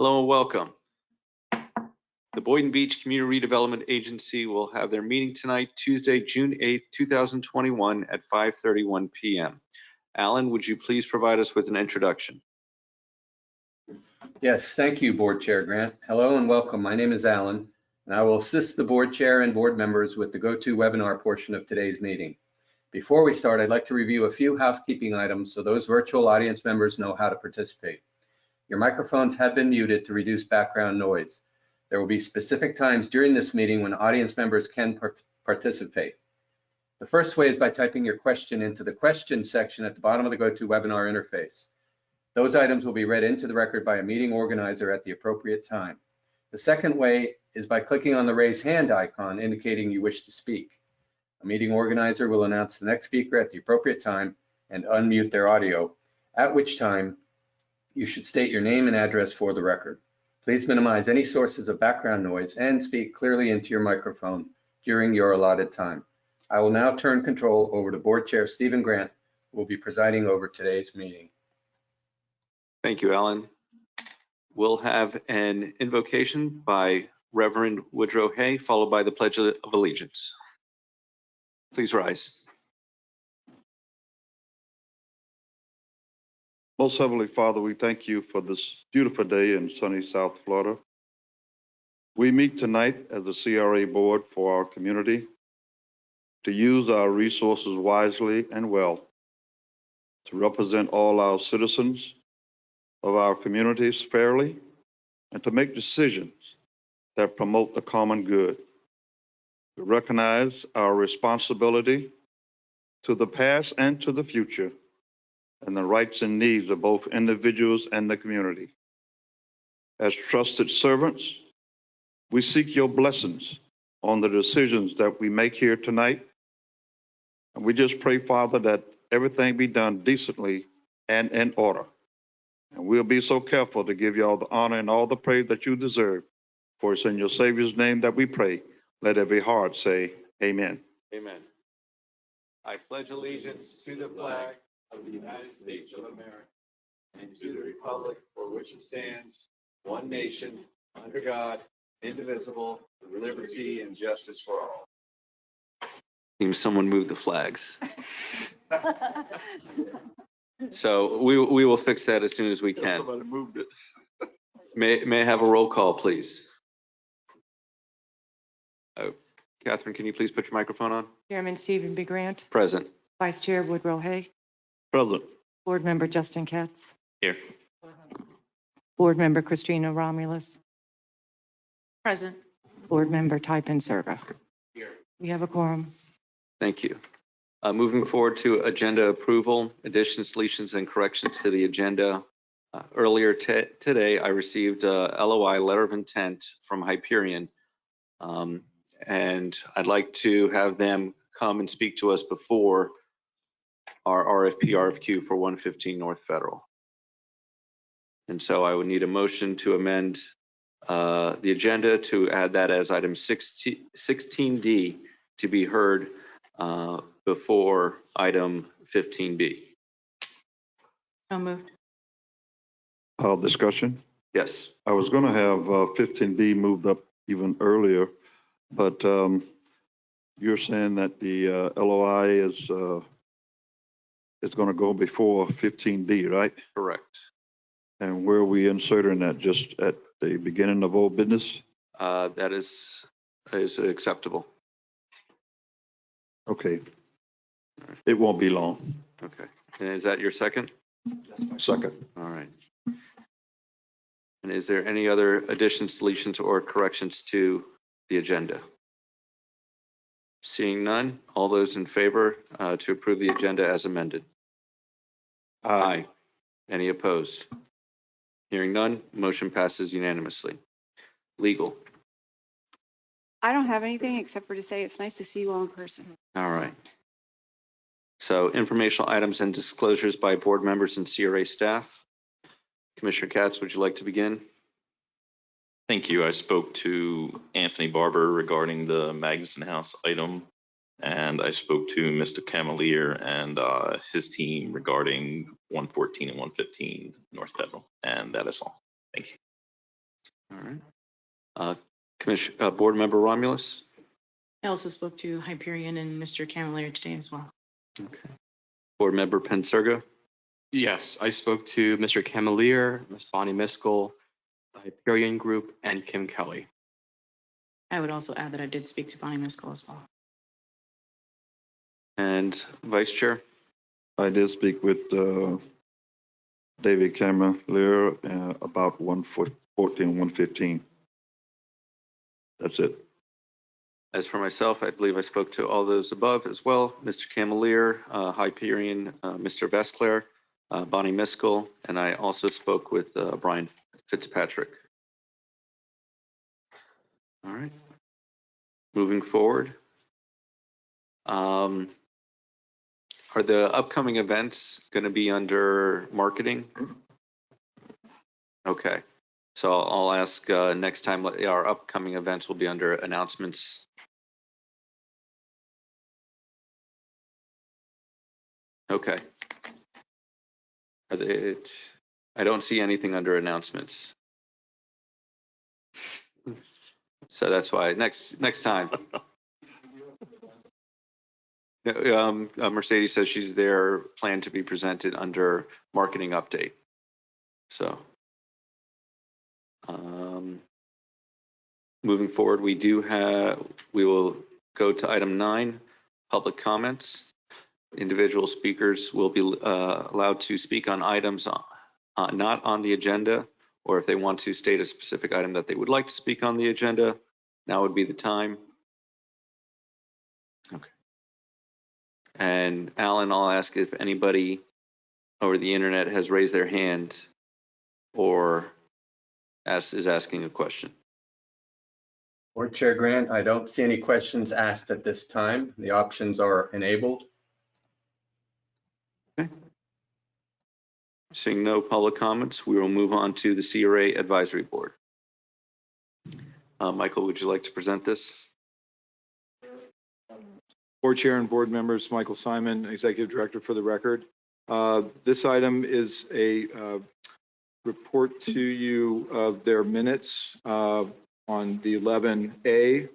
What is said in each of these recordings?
Hello and welcome. The Boynton Beach Community Redevelopment Agency will have their meeting tonight, Tuesday, June 8th, 2021 at 5:31 p.m. Alan, would you please provide us with an introduction? Yes, thank you, Board Chair Grant. Hello and welcome. My name is Alan, and I will assist the Board Chair and Board members with the GoToWebinar portion of today's meeting. Before we start, I'd like to review a few housekeeping items so those virtual audience members know how to participate. Your microphones have been muted to reduce background noise. There will be specific times during this meeting when audience members can participate. The first way is by typing your question into the question section at the bottom of the GoToWebinar interface. Those items will be read into the record by a meeting organizer at the appropriate time. The second way is by clicking on the raise hand icon indicating you wish to speak. A meeting organizer will announce the next speaker at the appropriate time and unmute their audio, at which time you should state your name and address for the record. Please minimize any sources of background noise and speak clearly into your microphone during your allotted time. I will now turn control over to Board Chair Stephen Grant, who will be presiding over today's meeting. Thank you, Alan. We'll have an invocation by Reverend Woodrow Hay, followed by the Pledge of Allegiance. Please rise. Most Heavenly Father, we thank you for this beautiful day in sunny South Florida. We meet tonight as the CRA board for our community to use our resources wisely and well to represent all our citizens of our communities fairly and to make decisions that promote the common good. We recognize our responsibility to the past and to the future and the rights and needs of both individuals and the community. As trusted servants, we seek your blessings on the decisions that we make here tonight. And we just pray, Father, that everything be done decently and in order. And we'll be so careful to give you all the honor and all the praise that you deserve. For it's in your Savior's name that we pray. Let every heart say, amen. Amen. I pledge allegiance to the flag of the United States of America and to the republic for which it stands, one nation, under God, indivisible, with liberty and justice for all. Seems someone moved the flags. So we will fix that as soon as we can. Somebody moved it. May I have a roll call, please? Oh, Catherine, can you please put your microphone on? Chairman Stephen B. Grant. Present. Vice Chair Woodrow Hay. Present. Board Member Justin Katz. Here. Board Member Christina Romulus. Present. Board Member Typin Serga. Here. We have a quorum. Thank you. Moving forward to agenda approval, additions, deletions, and corrections to the agenda. Earlier today, I received a LOI, letter of intent, from Hyperion. And I'd like to have them come and speak to us before our RFQ for 115 North Federal. And so I would need a motion to amend the agenda to add that as item 16D to be heard before item 15B. So moved. Discussion. Yes. I was going to have 15B moved up even earlier, but you're saying that the LOI is going to go before 15D, right? Correct. And where are we inserting that? Just at the beginning of old business? That is acceptable. Okay. It won't be long. Okay. And is that your second? That's my second. All right. And is there any other additions, deletions, or corrections to the agenda? Seeing none, all those in favor to approve the agenda as amended? Aye. Any opposed? Hearing none, motion passes unanimously. Legal. I don't have anything except for to say it's nice to see you all in person. All right. So informational items and disclosures by board members and CRA staff. Commissioner Katz, would you like to begin? Thank you. I spoke to Anthony Barber regarding the Magnuson House item, and I spoke to Mr. Camelier and his team regarding 114 and 115 North Federal, and that is all. Thank you. All right. Board Member Romulus. I also spoke to Hyperion and Mr. Camilleri today as well. Okay. Board Member Pensurga. Yes, I spoke to Mr. Camilleri, Ms. Bonnie Miskell, the Hyperion Group, and Kim Kelly. I would also add that I did speak to Bonnie Miskell as well. And Vice Chair. I did speak with David Camilleri about 114, 115. That's it. As for myself, I believe I spoke to all those above as well. Mr. Camilleri, Hyperion, Mr. Vesclair, Bonnie Miskell, and I also spoke with Brian Fitzpatrick. All right. Moving forward. Are the upcoming events going to be under marketing? Okay. So I'll ask next time our upcoming events will be under announcements. Okay. I don't see anything under announcements. So that's why next time. Mercedes says she's there, planned to be presented under marketing update. So moving forward, we will go to item 9, public comments. Individual speakers will be allowed to speak on items not on the agenda, or if they want to state a specific item that they would like to speak on the agenda, now would be the time. Okay. And Alan, I'll ask if anybody over the internet has raised their hand or is asking a question. Board Chair Grant, I don't see any questions asked at this time. The options are enabled. Okay. Seeing no public comments, we will move on to the CRA Advisory Board. Michael, would you like to present this? Board Chair and board members, Michael Simon, Executive Director for the record. This item is a report to you of their minutes on the 11A,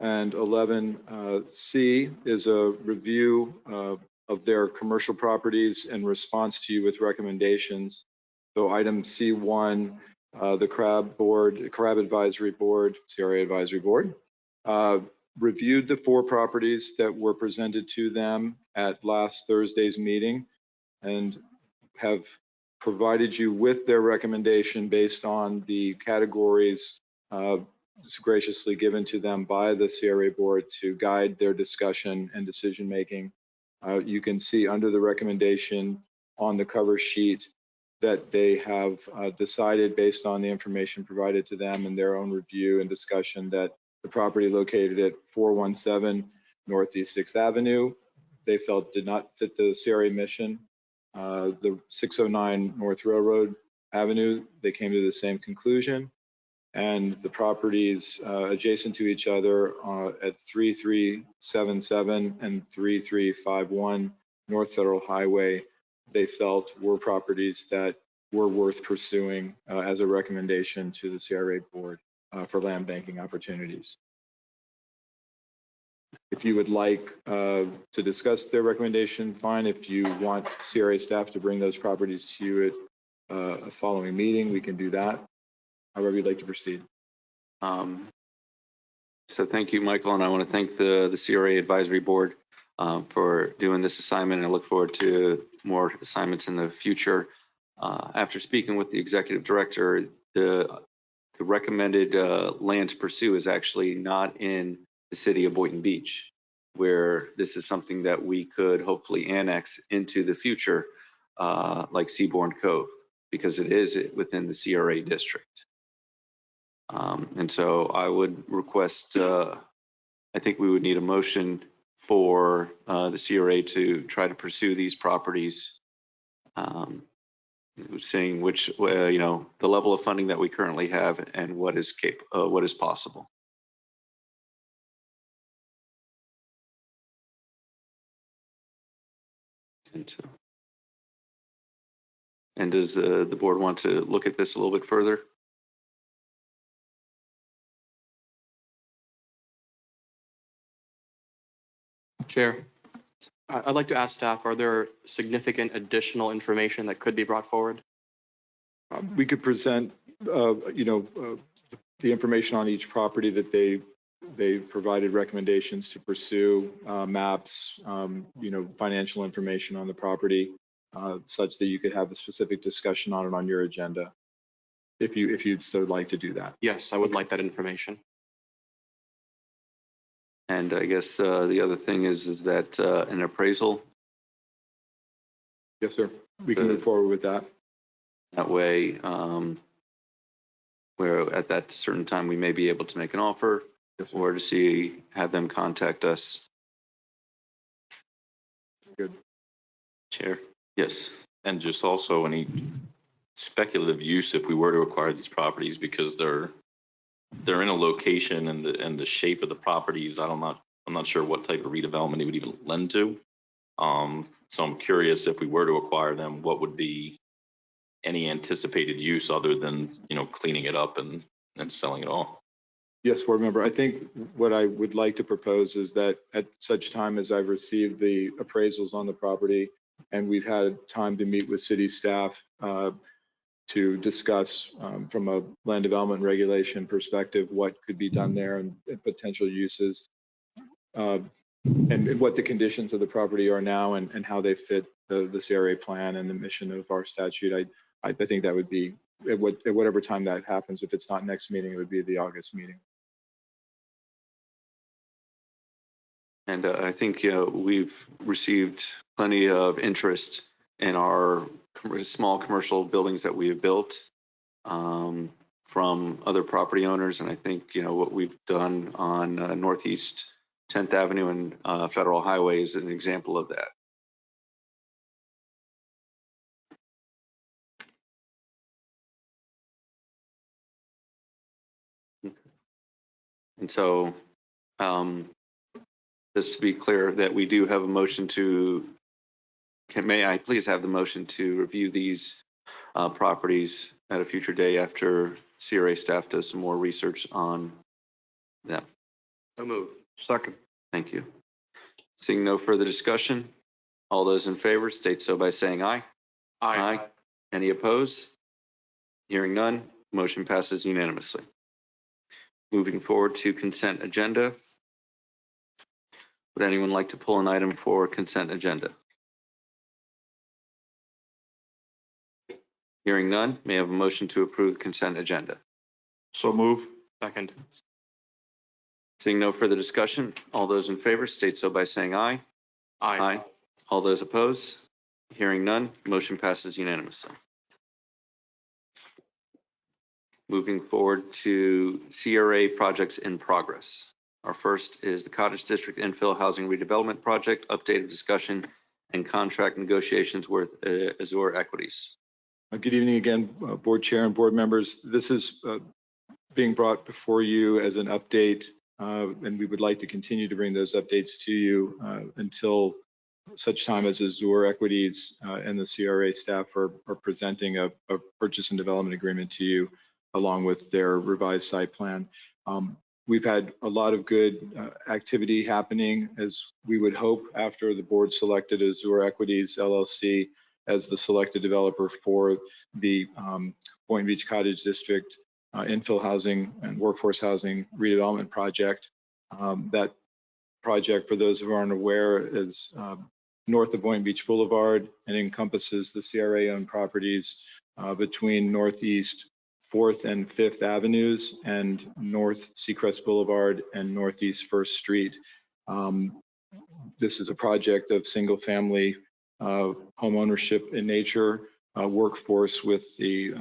and 11C is a review of their commercial properties in response to you with recommendations. So item C1, the CRA Advisory Board, CRA Advisory Board, reviewed the 4 properties that were presented to them at last Thursday's meeting and have provided you with their recommendation based on the categories graciously given to them by the CRA board to guide their discussion and decision making. You can see under the recommendation on the cover sheet that they have decided based on the information provided to them in their own review and discussion that the property located at 417 Northeast 6th Avenue, they felt did not fit the CRA mission. The 609 North Railroad Avenue, they came to the same conclusion. And the properties adjacent to each other at 3377 and 3351 North Federal Highway, they felt were properties that were worth pursuing as a recommendation to the CRA board for land banking opportunities. If you would like to discuss their recommendation, fine. If you want CRA staff to bring those properties to you at a following meeting, we can do that. However you'd like to proceed. So thank you, Michael, and I want to thank the CRA Advisory Board for doing this assignment, and I look forward to more assignments in the future. After speaking with the Executive Director, the recommended land to pursue is actually not in the city of Boynton Beach, where this is something that we could hopefully annex into the future, like Seabourn Cove, because it is within the CRA district. And so I would request, I think we would need a motion for the CRA to try to pursue these properties, saying which, the level of funding that we currently have and what is possible. And does the board want to look at this a little bit further? Chair, I'd like to ask staff, are there significant additional information that could be brought forward? We could present, the information on each property that they provided recommendations to pursue, maps, financial information on the property, such that you could have a specific discussion on it on your agenda, if you'd so like to do that. Yes, I would like that information. And I guess the other thing is that an appraisal, Yes, sir. We can move forward with that. that way, where at that certain time, we may be able to make an offer Yes, sir. or to have them contact us. Good. Chair? Yes. And just also any speculative use if we were to acquire these properties, because they're in a location and the shape of the properties, I'm not sure what type of redevelopment it would even lend to. So I'm curious, if we were to acquire them, what would be any anticipated use other than, cleaning it up and selling it off? Yes, board member. I think what I would like to propose is that at such time as I've received the appraisals on the property and we've had time to meet with city staff to discuss from a land development regulation perspective what could be done there and potential uses, and what the conditions of the property are now and how they fit the CRA plan and the mission of our statute. I think that would be at whatever time that happens. If it's not next meeting, it would be the August meeting. And I think we've received plenty of interest in our small commercial buildings that we have built from other property owners. And I think, what we've done on Northeast 10th Avenue and Federal Highway is an example of that. And so, just to be clear that we do have a motion may I please have the motion to review these properties at a future day after CRA staff does some more research on them. So move. Second. Thank you. Seeing no further discussion, all those in favor state so by saying aye. Aye. Any opposed? Hearing none, motion passes unanimously. Moving forward to consent agenda. Would anyone like to pull an item for consent agenda? Hearing none, may I have a motion to approve consent agenda? So move. Second. Seeing no further discussion, all those in favor state so by saying aye. Aye. All those opposed? Hearing none, motion passes unanimously. Moving forward to CRA projects in progress. Our first is the Cottage District Infill Housing Redevelopment Project, updated discussion and contract negotiations with Azure Equities. Good evening again, board chair and board members. This is being brought before you as an update, and we would like to continue to bring those updates to you until such time as Azure Equities and the CRA staff are presenting a purchase and development agreement to you along with their revised site plan. We've had a lot of good activity happening, as we would hope, after the board selected Azure Equities LLC as the selected developer for the Boynton Beach Cottage District infill housing and workforce housing redevelopment project. That project, for those who aren't aware, is north of Boynton Beach Boulevard and encompasses the CRA-owned properties between Northeast 4th and 5th Avenues and North Seacrest Boulevard and Northeast 1st Street. This is a project of single family home ownership in nature, workforce with the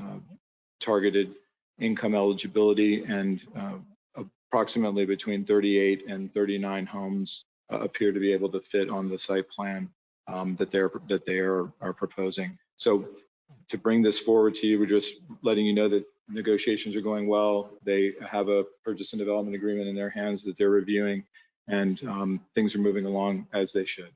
targeted income eligibility, and approximately between 38 and 39 homes appear to be able to fit on the site plan that they are proposing. So to bring this forward to you, we're just letting you know that negotiations are going well. They have a purchase and development agreement in their hands that they're reviewing, and things are moving along as they should.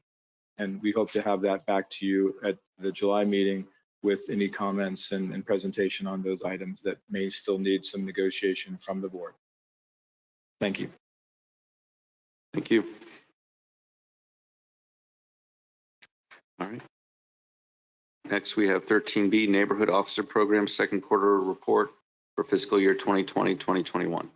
And we hope to have that back to you at the July meeting with any comments and presentation on those items that may still need some negotiation from the board. Thank you. Thank you. All right. Next, we have 13B, Neighborhood Officer Program, second quarter report for fiscal year 2020, 2021.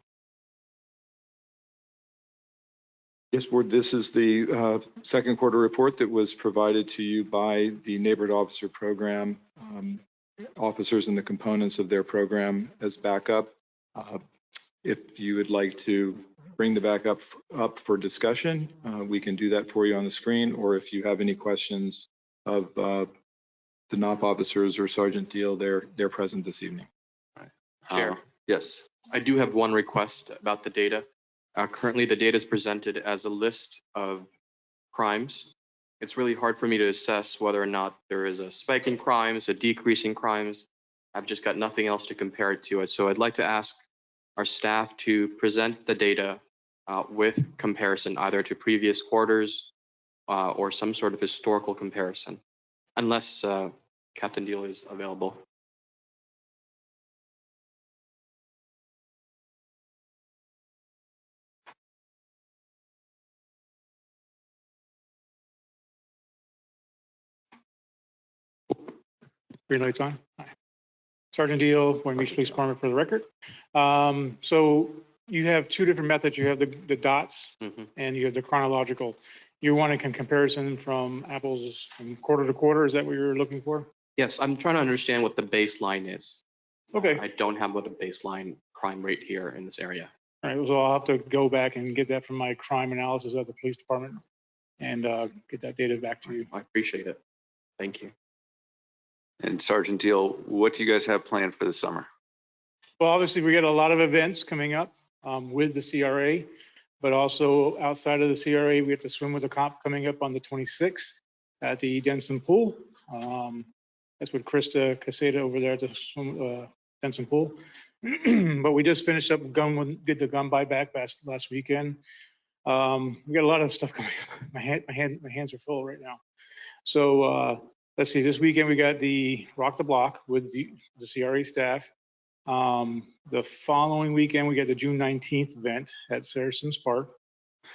Yes, Board, this is the second quarter report that was provided to you by the Neighborhood Officer Program officers and the components of their program as backup. If you would like to bring the backup up for discussion, we can do that for you on the screen, or if you have any questions of the NOP officers or Sergeant Deal, they're present this evening. Chair. Yes. I do have one request about the data. Currently, the data is presented as a list of crimes. It's really hard for me to assess whether or not there is a spike in crimes, a decrease in crimes. I've just got nothing else to compare it to. So I'd like to ask our staff to present the data with comparison either to previous quarters or some sort of historical comparison, unless Captain Deal is available. Green light's on. Hi. Sergeant Deal, Boynton Beach Police Department for the record. So you have two different methods. You have the dots and you have the chronological. You want a comparison from apples from quarter to quarter. Is that what you're looking for? Yes, I'm trying to understand what the baseline is. Okay. I don't have what a baseline crime rate here in this area. All right. So I'll have to go back and get that from my crime analysis at the police department and get that data back to you. I appreciate it. Thank you. And Sergeant Deal, what do you guys have planned for the summer? Well, obviously, we got a lot of events coming up with the CRA, but also outside of the CRA, we have to swim with a cop coming up on the 26th at the Denson Pool. That's with Krista Caseta over there at the Denson Pool. But we just finished up get the gun buyback last weekend. We got a lot of stuff coming up. My hands are full right now. So let's see, this weekend we got the Rock the Block with the CRA staff. The following weekend we got the June 19th event at Saracens Park.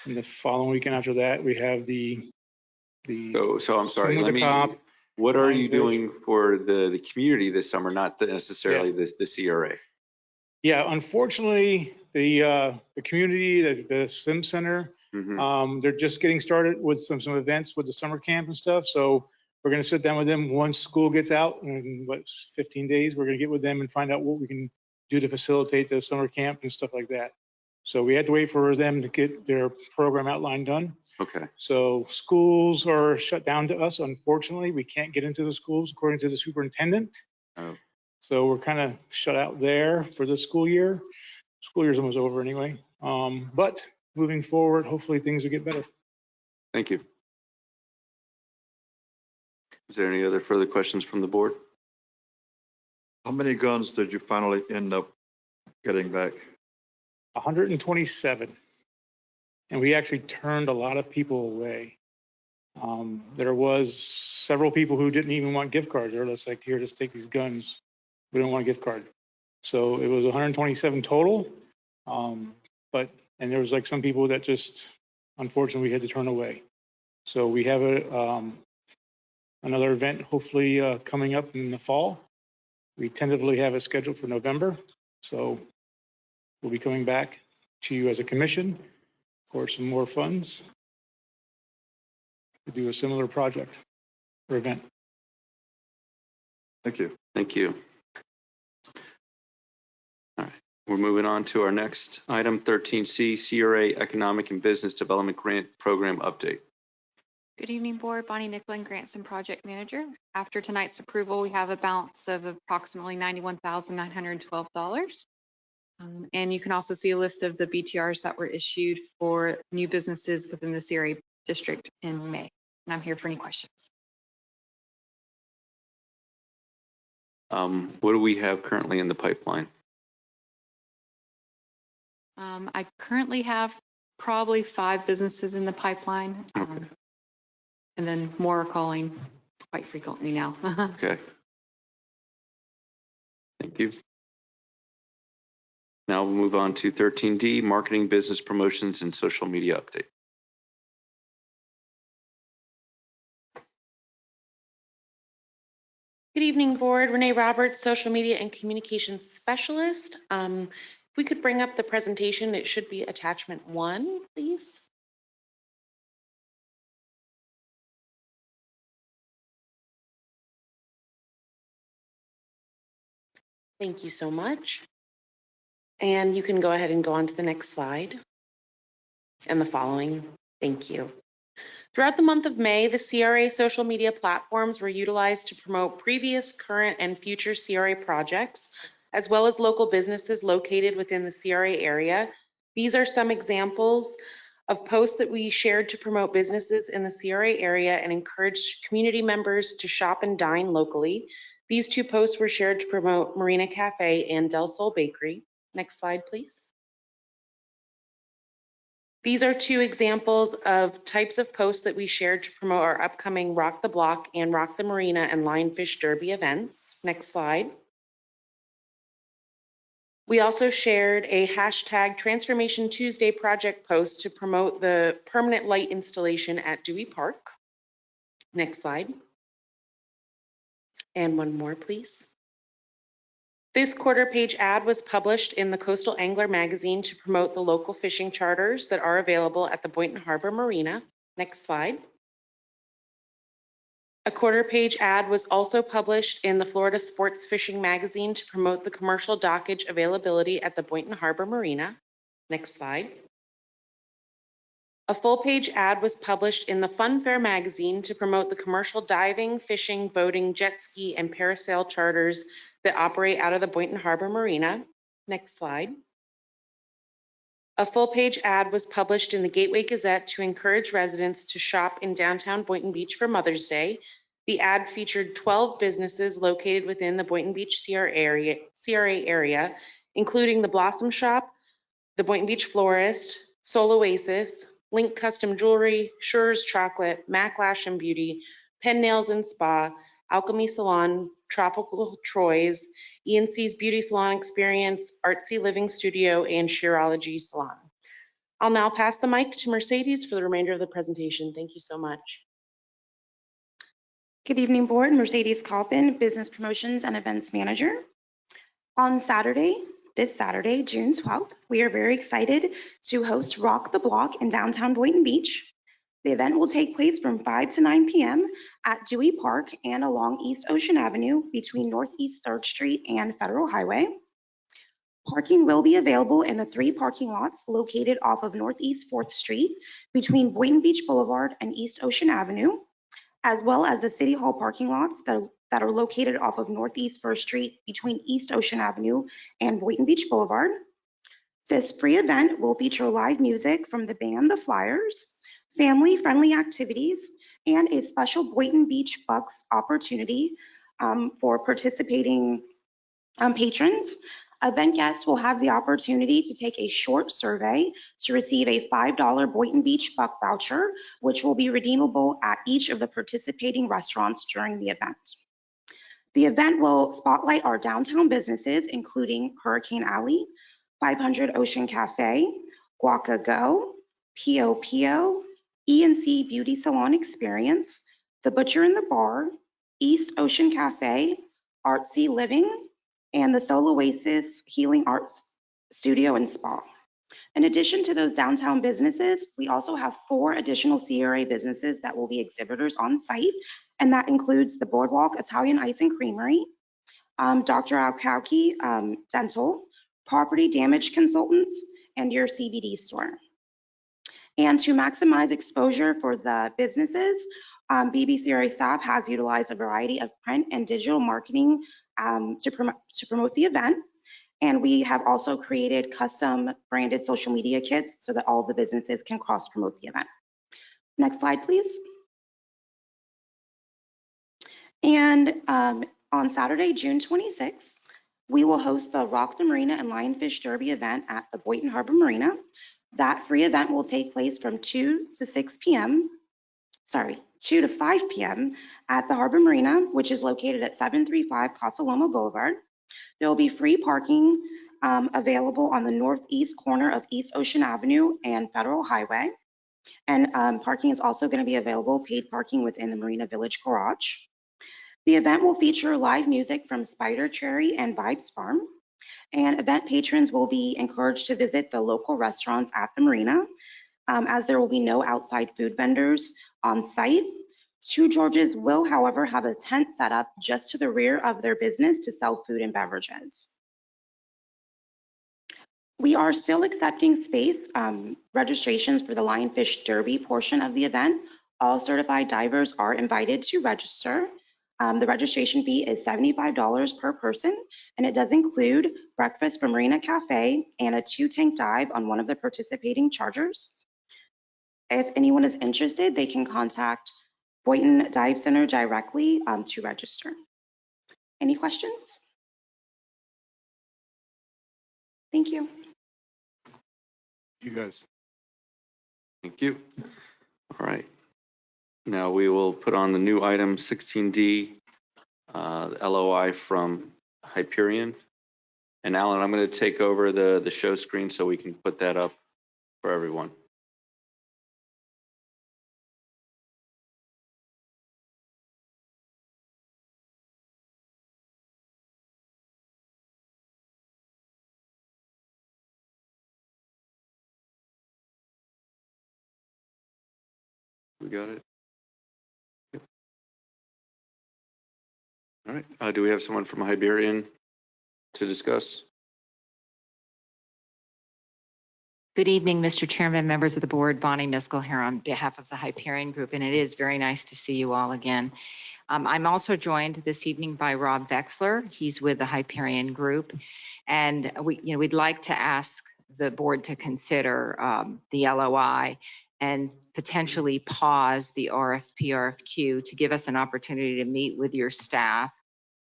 And the following weekend after that, we have the So I'm sorry, what are you doing for the community this summer, not necessarily the CRA? Yeah, unfortunately, the community, the Sim Center, they're just getting started with some events with the summer camp and stuff. So we're going to sit down with them once school gets out in 15 days. We're going to get with them and find out what we can do to facilitate the summer camp and stuff like that. So we had to wait for them to get their program outline done. Okay. So schools are shut down to us. Unfortunately, we can't get into the schools according to the superintendent. Oh. So we're kind of shut out there for the school year. School year's almost over anyway. But moving forward, hopefully things will get better. Thank you. Is there any other further questions from the board? How many guns did you finally end up getting back? 127. And we actually turned a lot of people away. There was several people who didn't even want gift cards. They're just like, here, just take these guns. We don't want a gift card. So it was 127 total. And there was like some people that just, unfortunately, we had to turn away. So we have another event hopefully coming up in the fall. We tentatively have it scheduled for November. So we'll be coming back to you as a commission for some more funds to do a similar project or event. Thank you. Thank you. All right, we're moving on to our next item, 13C, CRA Economic and Business Development Grant Program Update. Good evening, Board. Bonnie Nicklin, Grants and Project Manager. After tonight's approval, we have a balance of approximately $91,912. And you can also see a list of the BTRs that were issued for new businesses within the CRA district in May. And I'm here for any questions. What do we have currently in the pipeline? I currently have probably 5 businesses in the pipeline. And then more are calling quite frequently now. Okay. Thank you. Now we'll move on to 13D, Marketing, Business Promotions, and Social Media Update. Good evening, Board. Renee Roberts, Social Media and Communications Specialist. If we could bring up the presentation, it should be attachment 1, please. Thank you so much. And you can go ahead and go on to the next slide and the following. Thank you. Throughout the month of May, the CRA social media platforms were utilized to promote previous, current, and future CRA projects, as well as local businesses located within the CRA area. These are some examples of posts that we shared to promote businesses in the CRA area and encourage community members to shop and dine locally. These 2 posts were shared to promote Marina Cafe and Del Sol Bakery. Next slide, please. These are 2 examples of types of posts that we shared to promote our upcoming Rock the Block and Rock the Marina and Lionfish Derby events. Next slide. We also shared a hashtag Transformation Tuesday project post to promote the permanent light installation at Dewey Park. Next slide. And one more, please. This quarter page ad was published in the Coastal Angler magazine to promote the local fishing charters that are available at the Boynton Harbor Marina. Next slide. A quarter page ad was also published in the Florida Sports Fishing magazine to promote the commercial dockage availability at the Boynton Harbor Marina. Next slide. A full page ad was published in the Fun Fair magazine to promote the commercial diving, fishing, boating, jet ski, and parasail charters that operate out of the Boynton Harbor Marina. Next slide. A full page ad was published in the Gateway Gazette to encourage residents to shop in downtown Boynton Beach for Mother's Day. The ad featured 12 businesses located within the Boynton Beach CRA area, including the Blossom Shop, the Boynton Beach Florist, Soul Oasis, Link Custom Jewelry, Schur's Chocolate, Mac Lash and Beauty, Pen Nails and Spa, Alchemy Salon, Tropical Troy's, ENC's Beauty Salon Experience, Artsy Living Studio, and Shearology Salon. I'll now pass the mic to Mercedes for the remainder of the presentation. Thank you so much. Good evening, Board. Mercedes Kalpin, Business Promotions and Events Manager. On this Saturday, June 12th, we are very excited to host Rock the Block in downtown Boynton Beach. The event will take place from 5 to 9 p.m. at Dewey Park and along East Ocean Avenue between Northeast 3rd Street and Federal Highway. Parking will be available in the 3 parking lots located off of Northeast 4th Street between Boynton Beach Boulevard and East Ocean Avenue, as well as the City Hall parking lots that are located off of Northeast 1st Street between East Ocean Avenue and Boynton Beach Boulevard. This free event will feature live music from the band The Flyers, family-friendly activities, and a special Boynton Beach Bucks opportunity for participating patrons. Event guests will have the opportunity to take a short survey to receive a $5 Boynton Beach Buck voucher, which will be redeemable at each of the participating restaurants during the event. The event will spotlight our downtown businesses, including Hurricane Alley, 500 Ocean Cafe, Guaca Go, Pio Pio, ENC Beauty Salon Experience, The Butcher and the Bar, East Ocean Cafe, Artsy Living, and the Soul Oasis Healing Arts Studio and Spa. In addition to those downtown businesses, we also have 4 additional CRA businesses that will be exhibitors on site, and that includes the Boardwalk Italian Ice and Creamery, Dr. Alkauki Dental, Property Damage Consultants, and your CBD store. And to maximize exposure for the businesses, BBCRA staff has utilized a variety of print and digital marketing to promote the event. And we have also created custom branded social media kits so that all the businesses can cross promote the event. Next slide, please. And on Saturday, June 26th, we will host the Rock the Marina and Lionfish Derby event at the Boynton Harbor Marina. That free event will take place from 2 to 5 p.m. at the Harbor Marina, which is located at 735 Casa Loma Boulevard. There will be free parking available on the northeast corner of East Ocean Avenue and Federal Highway. And parking is also going to be available, paid parking within the Marina Village Garage. The event will feature live music from Spider Cherry and Vibes Farm, and event patrons will be encouraged to visit the local restaurants at the marina, as there will be no outside food vendors on site. Two Georges will, however, have a tent set up just to the rear of their business to sell food and beverages. We are still accepting space registrations for the Lionfish Derby portion of the event. All certified divers are invited to register. The registration fee is $75 per person, and it does include breakfast from Marina Cafe and a 2-tank dive on one of the participating chargers. If anyone is interested, they can contact Boynton Dive Center directly to register. Any questions? Thank you. You guys. Thank you. All right. Now we will put on the new item 16D, LOI from Hyperion. And Alan, I'm going to take over the show screen so we can put that up for everyone. We got it? Yep. All right. Do we have someone from Hyperion to discuss? Good evening, Mr. Chairman, members of the board. Bonnie Miskell here on behalf of the Hyperion Group, and it is very nice to see you all again. I'm also joined this evening by Rob Vexler. He's with the Hyperion Group, and we'd like to ask the board to consider the LOI and potentially pause the RFP/RFQ to give us an opportunity to meet with your staff,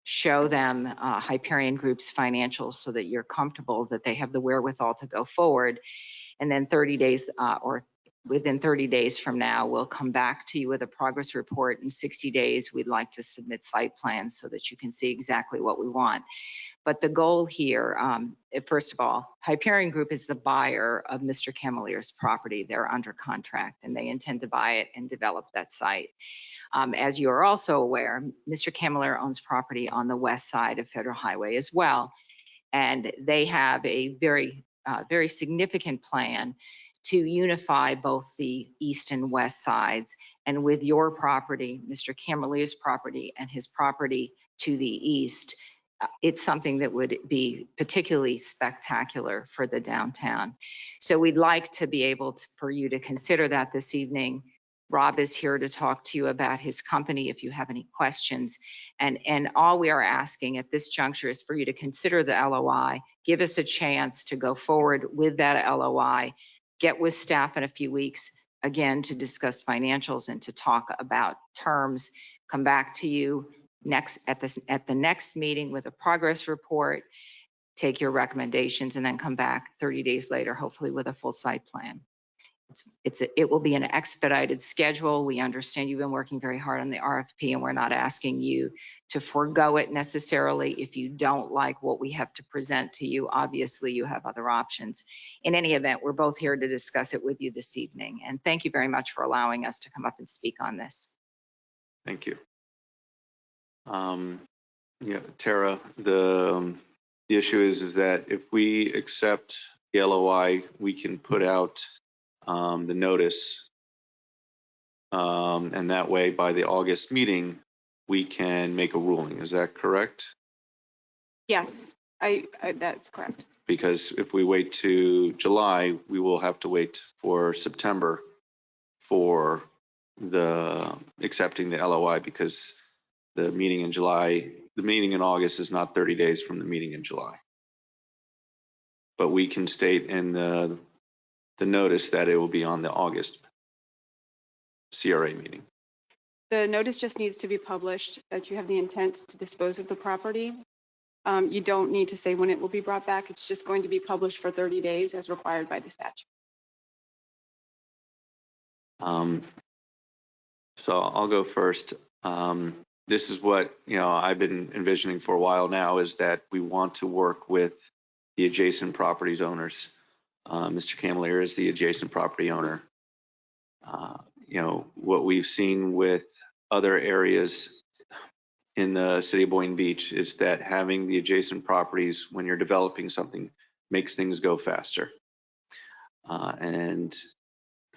show them Hyperion Group's financials so that you're comfortable that they have the wherewithal to go forward. And then 30 days or within 30 days from now, we'll come back to you with a progress report. In 60 days, we'd like to submit site plans so that you can see exactly what we want. But the goal here, first of all, Hyperion Group is the buyer of Mr. Camelier's property. They're under contract and they intend to buy it and develop that site. As you are also aware, Mr. Camelier owns property on the west side of Federal Highway as well. And they have a very significant plan to unify both the east and west sides. And with your property, Mr. Camelier's property and his property to the east, it's something that would be particularly spectacular for the downtown. So we'd like to be able for you to consider that this evening. Rob is here to talk to you about his company if you have any questions. And all we are asking at this juncture is for you to consider the LOI, give us a chance to go forward with that LOI, get with staff in a few weeks, again, to discuss financials and to talk about terms, come back to you at the next meeting with a progress report, take your recommendations, and then come back 30 days later, hopefully with a full site plan. It will be an expedited schedule. We understand you've been working very hard on the RFP, and we're not asking you to forego it necessarily. If you don't like what we have to present to you, obviously you have other options. In any event, we're both here to discuss it with you this evening. And thank you very much for allowing us to come up and speak on this. Thank you. Yeah, Tara, the issue is that if we accept the LOI, we can put out the notice, and that way by the August meeting, we can make a ruling. Is that correct? Yes, that's correct. Because if we wait to July, we will have to wait for September for the accepting the LOI, because the meeting in August is not 30 days from the meeting in July. But we can state in the notice that it will be on the August CRA meeting. The notice just needs to be published that you have the intent to dispose of the property. You don't need to say when it will be brought back. It's just going to be published for 30 days as required by the statute. So I'll go first. This is what I've been envisioning for a while now, is that we want to work with the adjacent properties owners. Mr. Camelier is the adjacent property owner. What we've seen with other areas, in the city of Boynton Beach is that having the adjacent properties when you're developing something makes things go faster. And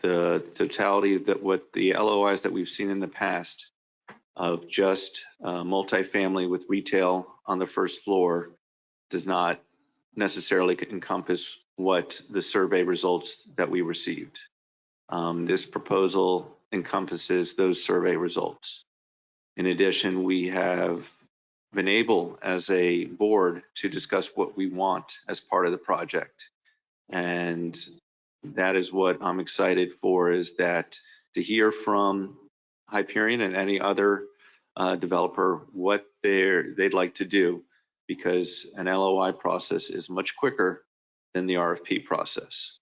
the totality that what the LOIs that we've seen in the past of just multifamily with retail on the first floor does not necessarily encompass what the survey results that we received. This proposal encompasses those survey results. In addition, we have been able as a board to discuss what we want as part of the project. And that is what I'm excited for, is that to hear from Hyperion and any other developer what they'd like to do, because an LOI process is much quicker than the RFP process.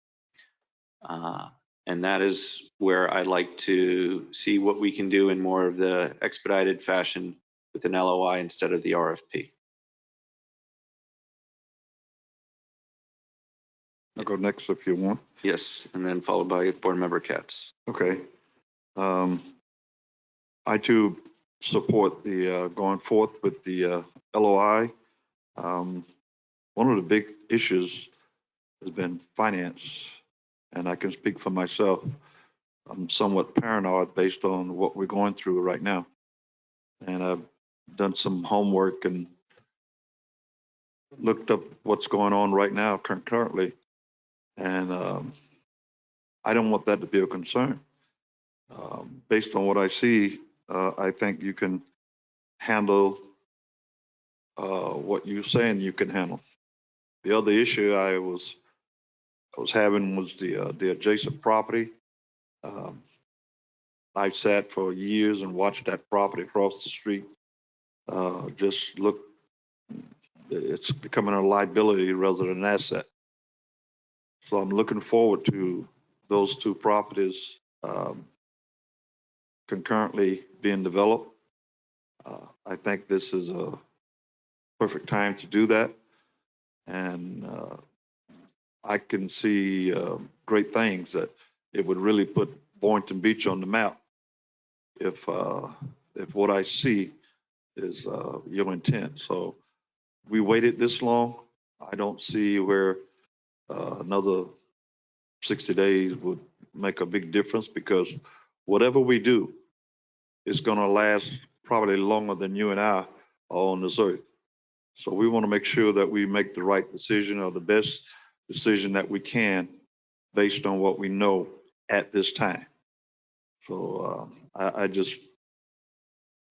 And that is where I'd like to see what we can do in more of the expedited fashion with an LOI instead of the RFP. I'll go next if you want. Yes, and then followed by Board Member Katz. Okay. I too support the going forth with the LOI. One of the big issues has been finance, and I can speak for myself. I'm somewhat paranoid based on what we're going through right now. And I've done some homework and looked up what's going on right now currently. And I don't want that to be a concern. Based on what I see, I think you can handle what you're saying you can handle. The other issue I was having was the adjacent property. I've sat for years and watched that property across the street. Just look, it's becoming a liability rather than an asset. So I'm looking forward to those two properties concurrently being developed. I think this is a perfect time to do that. And I can see great things that it would really put Boynton Beach on the map if what I see is your intent. So we waited this long. I don't see where another 60 days would make a big difference, because whatever we do is going to last probably longer than you and I are on this earth. So we want to make sure that we make the right decision, or the best decision that we can based on what we know at this time. So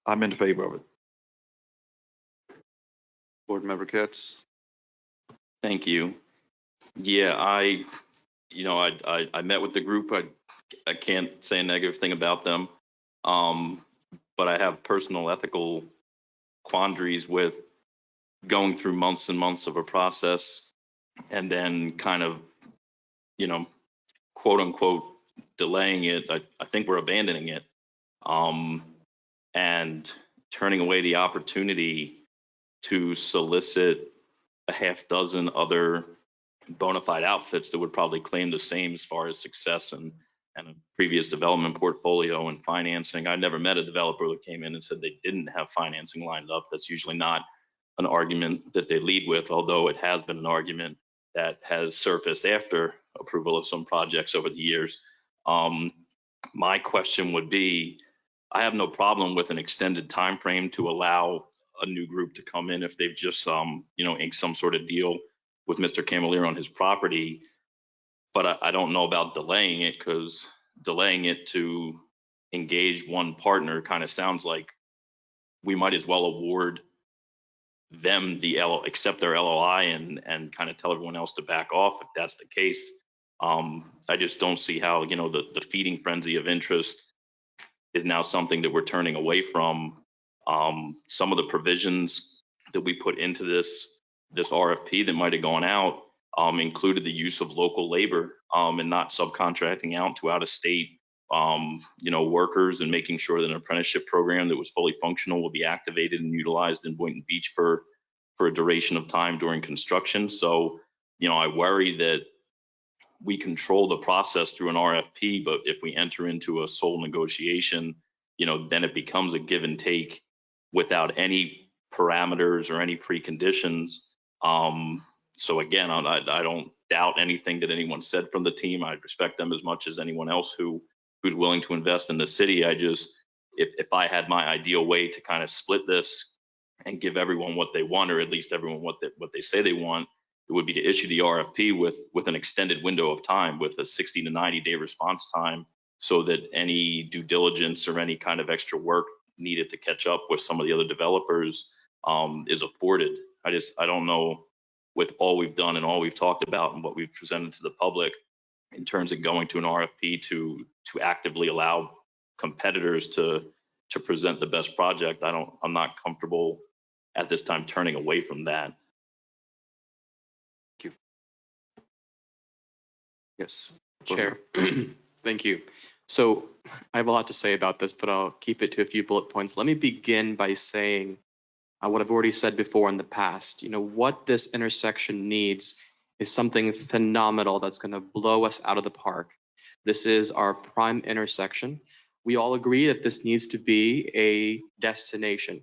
I'm in favor of it. Board Member Katz. Thank you. Yeah, I met with the group. I can't say a negative thing about them. But I have personal ethical quandaries with going through months and months of a process and then kind of, quote unquote, delaying it. I think we're abandoning it. And turning away the opportunity to solicit a half dozen other bona fide outfits that would probably claim the same as far as success and a previous development portfolio and financing. I never met a developer that came in and said they didn't have financing lined up. That's usually not an argument that they lead with, although it has been an argument that has surfaced after approval of some projects over the years. My question would be, I have no problem with an extended time frame to allow a new group to come in if they've just inked some sort of deal with Mr. Camilleri on his property. But I don't know about delaying it, because delaying it to engage one partner kind of sounds like we might as well award them accept their LOI and kind of tell everyone else to back off if that's the case. I just don't see how, the feeding frenzy of interest is now something that we're turning away from. Some of the provisions that we put into this RFP that might have gone out included the use of local labor and not subcontracting out to out-of-state workers, and making sure that an apprenticeship program that was fully functional will be activated and utilized in Boynton Beach for a duration of time during construction. So, I worry that we control the process through an RFP, but if we enter into a sole negotiation, then it becomes a give and take without any parameters or any preconditions. So again, I don't doubt anything that anyone said from the team. I respect them as much as anyone else who's willing to invest in the city. I just, if I had my ideal way to kind of split this and give everyone what they want, or at least everyone what they say they want, it would be to issue the RFP with an extended window of time, with a 60 to 90-day response time, so that any due diligence or any kind of extra work needed to catch up with some of the other developers is afforded. I don't know, with all we've done and all we've talked about and what we've presented to the public in terms of going to an RFP to actively allow competitors to present the best project. I'm not comfortable at this time turning away from that. Thank you. Yes. Chair. Thank you. So I have a lot to say about this, but I'll keep it to a few bullet points. Let me begin by saying what I've already said before in the past. What this intersection needs is something phenomenal that's going to blow us out of the park. This is our prime intersection. We all agree that this needs to be a destination.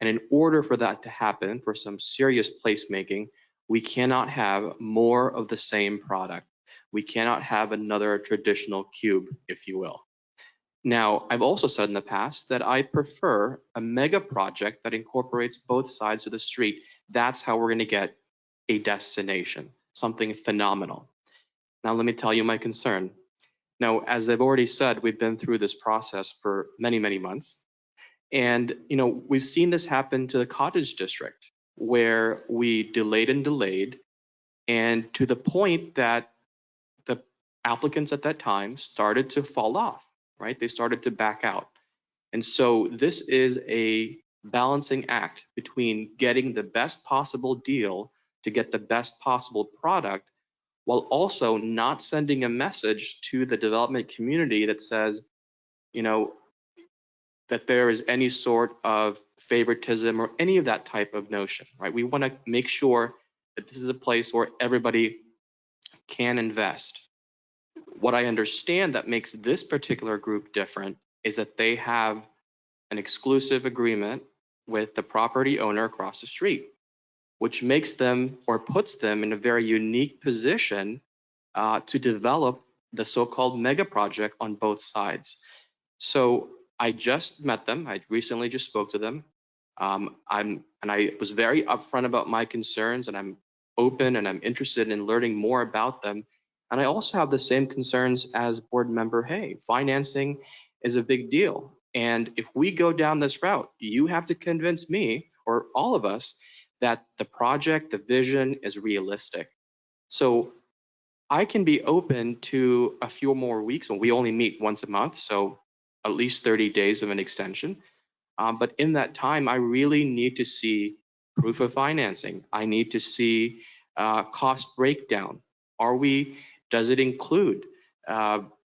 And in order for that to happen, for some serious placemaking, we cannot have more of the same product. We cannot have another traditional cube, if you will. Now, I've also said in the past that I prefer a mega project that incorporates both sides of the street. That's how we're going to get a destination, something phenomenal. Now, let me tell you my concern. Now, as they've already said, we've been through this process for many, many months. And, we've seen this happen to the Cottage District, where we delayed and delayed, and to the point that the applicants at that time started to fall off, right? They started to back out. And so this is a balancing act between getting the best possible deal to get the best possible product, while also not sending a message to the development community that says, that there is any sort of favoritism or any of that type of notion, right? We want to make sure that this is a place where everybody can invest. What I understand that makes this particular group different is that they have an exclusive agreement with the property owner across the street, which makes them or puts them in a very unique position to develop the so-called mega project on both sides. So I just met them. I recently just spoke to them. I was very upfront about my concerns, and I'm open and I'm interested in learning more about them. And I also have the same concerns as board member Hay. Financing is a big deal. And if we go down this route, you have to convince me or all of us that the project, the vision is realistic. So I can be open to a few more weeks, and we only meet once a month, so at least 30 days of an extension. But in that time, I really need to see proof of financing. I need to see cost breakdown. Does it include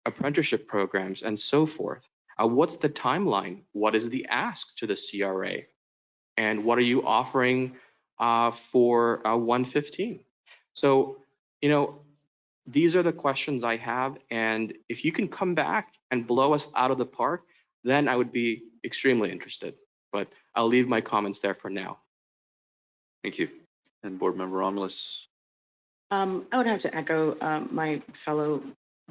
apprenticeship programs and so forth? What's the timeline? What is the ask to the CRA? And what are you offering for 115? So, these are the questions I have. And if you can come back and blow us out of the park, then I would be extremely interested. But I'll leave my comments there for now. Thank you. And board member Romulus. I would have to echo my fellow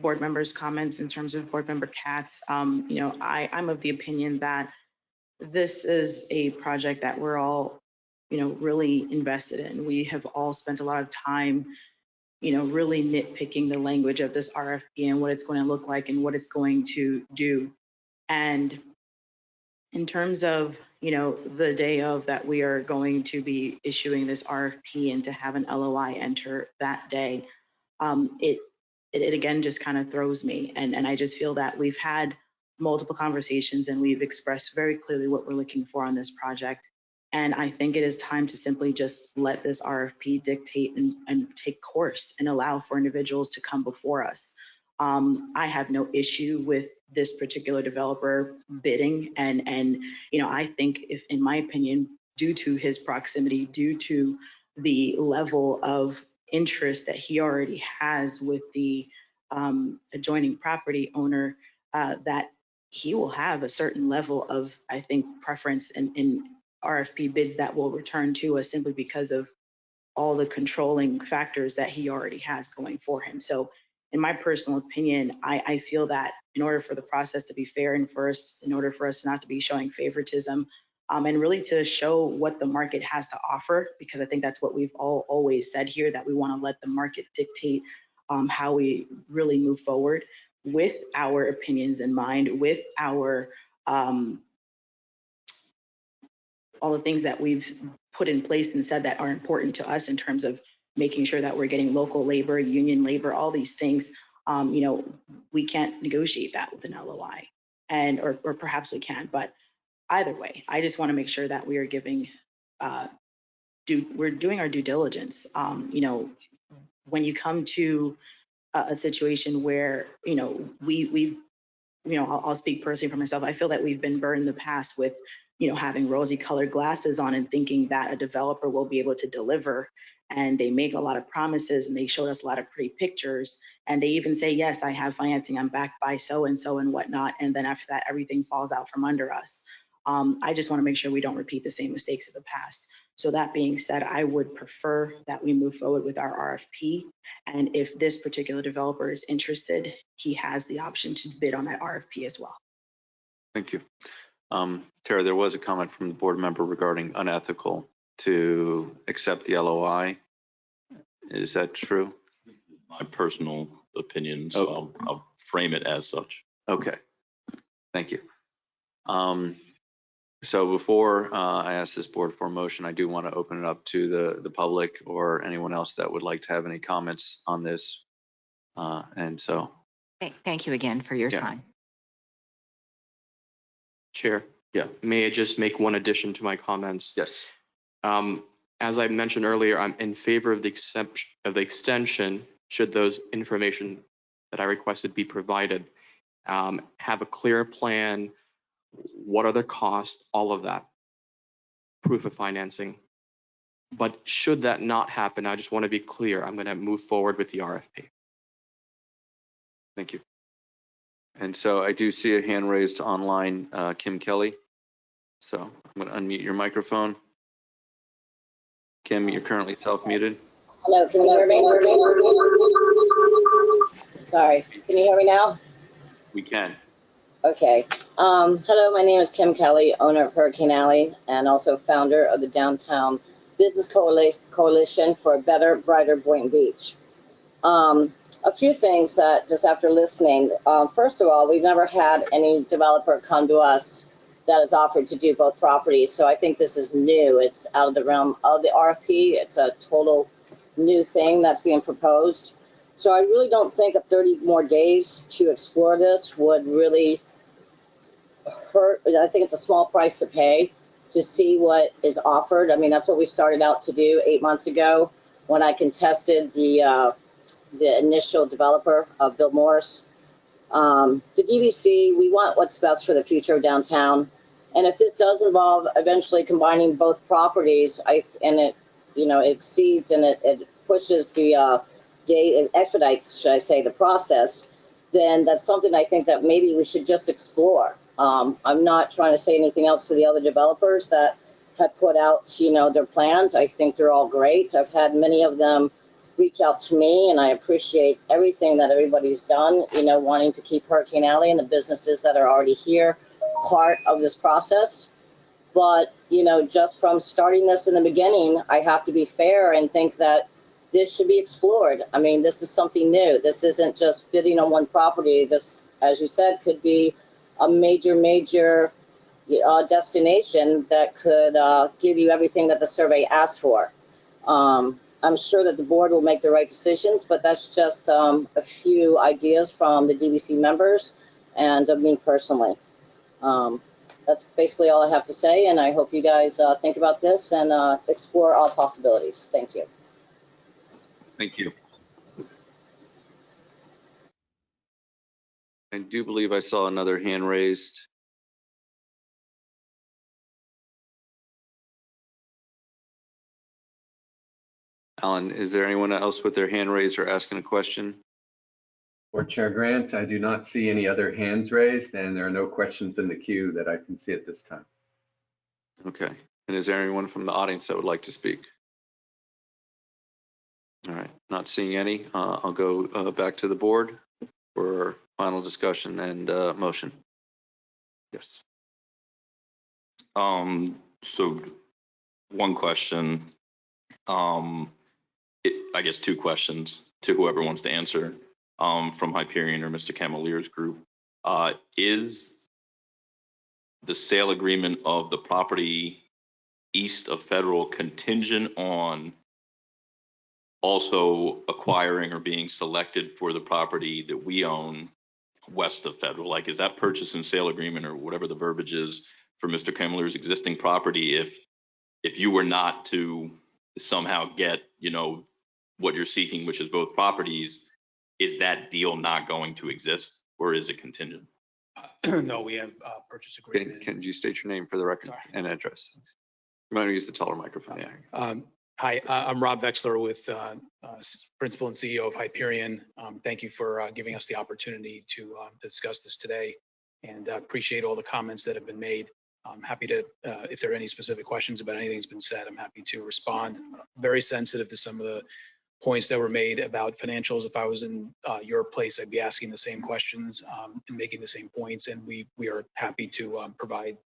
board members' comments in terms of board member Katz. I'm of the opinion that this is a project that we're all, really invested in. We have all spent a lot of time, really nitpicking the language of this RFP and what it's going to look like and what it's going to do. And in terms of, the day of that we are going to be issuing this RFP and to have an LOI enter that day, it again just kind of throws me. And I just feel that we've had multiple conversations and we've expressed very clearly what we're looking for on this project. And I think it is time to simply just let this RFP dictate and take course and allow for individuals to come before us. I have no issue with this particular developer bidding. And I think if, in my opinion, due to his proximity, due to the level of interest that he already has with the adjoining property owner, that he will have a certain level of, I think, preference in RFP bids that will return to us simply because of all the controlling factors that he already has going for him. So in my personal opinion, I feel that in order for the process to be fair and in order for us not to be showing favoritism, and really to show what the market has to offer, because I think that's what we've always said here, that we want to let the market dictate how we really move forward with our opinions in mind, with our all the things that we've put in place and said that are important to us in terms of making sure that we're getting local labor, union labor, all these things. We can't negotiate that with an LOI, or perhaps we can, but either way, I just want to make sure that we are giving, we're doing our due diligence. When you come to a situation where, we've, I'll speak personally for myself. I feel that we've been burned in the past with, having rosy colored glasses on and thinking that a developer will be able to deliver. And they make a lot of promises and they showed us a lot of pretty pictures. And they even say, yes, I have financing, I'm backed by so-and-so and whatnot. And then after that, everything falls out from under us. I just want to make sure we don't repeat the same mistakes of the past. So that being said, I would prefer that we move forward with our RFP. And if this particular developer is interested, he has the option to bid on that RFP as well. Thank you. Tara, there was a comment from the board member regarding unethical to accept the LOI. Is that true? My personal opinion, so I'll frame it as such. Okay, thank you. So before I ask this board for a motion, I do want to open it up to the public or anyone else that would like to have any comments on this. And so. Thank you again for your time. Chair. Yeah. May I just make one addition to my comments? Yes. As I mentioned earlier, I'm in favor of the extension should those information that I requested be provided. Have a clear plan, what are the costs, all of that, proof of financing. But should that not happen, I just want to be clear, I'm going to move forward with the RFP. Thank you. And so I do see a hand raised online, Kim Kelly. So I'm going to unmute your microphone. Kim, you're currently self-muted. Hello, can you hear me? Sorry, can you hear me now? We can. Okay. Hello, my name is Kim Kelly, owner of Hurricane Alley and also founder of the Downtown Business Coalition for a Better, Brighter Boynton Beach. A few things that just after listening, first of all, we've never had any developer come to us that has offered to do both properties. So I think this is new. It's out of the realm of the RFP. It's a total new thing that's being proposed. So I really don't think 30 more days to explore this would really hurt. I think it's a small price to pay to see what is offered. I mean, that's what we started out to do 8 months ago when I contested the initial developer of Bill Morris. The DVC, we want what's best for the future of downtown. And if this does involve eventually combining both properties, and it, it exceeds and it pushes the it expedites, should I say, the process, then that's something I think that maybe we should just explore. I'm not trying to say anything else to the other developers that have put out, their plans. I think they're all great. I've had many of them reach out to me, and I appreciate everything that everybody's done, wanting to keep Hurricane Alley and the businesses that are already here part of this process. But, just from starting this in the beginning, I have to be fair and think that this should be explored. I mean, this is something new. This isn't just bidding on one property. This, as you said, could be a major destination that could give you everything that the survey asked for. I'm sure that the board will make the right decisions, but that's just a few ideas from the DVC members and of me personally. That's basically all I have to say, and I hope you guys think about this and explore all possibilities. Thank you. Thank you. I do believe I saw another hand raised. Alan, is there anyone else with their hand raised or asking a question? Board Chair Grant, I do not see any other hands raised, and there are no questions in the queue that I can see at this time. Okay. And is there anyone from the audience that would like to speak? All right, not seeing any. I'll go back to the board for final discussion and motion. Yes. So one question, I guess two questions to whoever wants to answer, from Hyperion or Mr. Camelier's group. Is the sale agreement of the property east of Federal contingent on also acquiring or being selected for the property that we own west of Federal? Like, is that purchase and sale agreement or whatever the verbiage is for Mr. Camelier's existing property, if you were not to somehow get, what you're seeking, which is both properties, is that deal not going to exist, or is it contingent? No, we have purchase agreement. Can you state your name for the record and address? You might use the taller microphone. Yeah. Hi, I'm Rob Vexler with Principal and CEO of Hyperion. Thank you for giving us the opportunity to discuss this today, and appreciate all the comments that have been made. I'm happy to, if there are any specific questions about anything that's been said, I'm happy to respond. Very sensitive to some of the points that were made about financials. If I was in your place, I'd be asking the same questions and making the same points, and we are happy to provide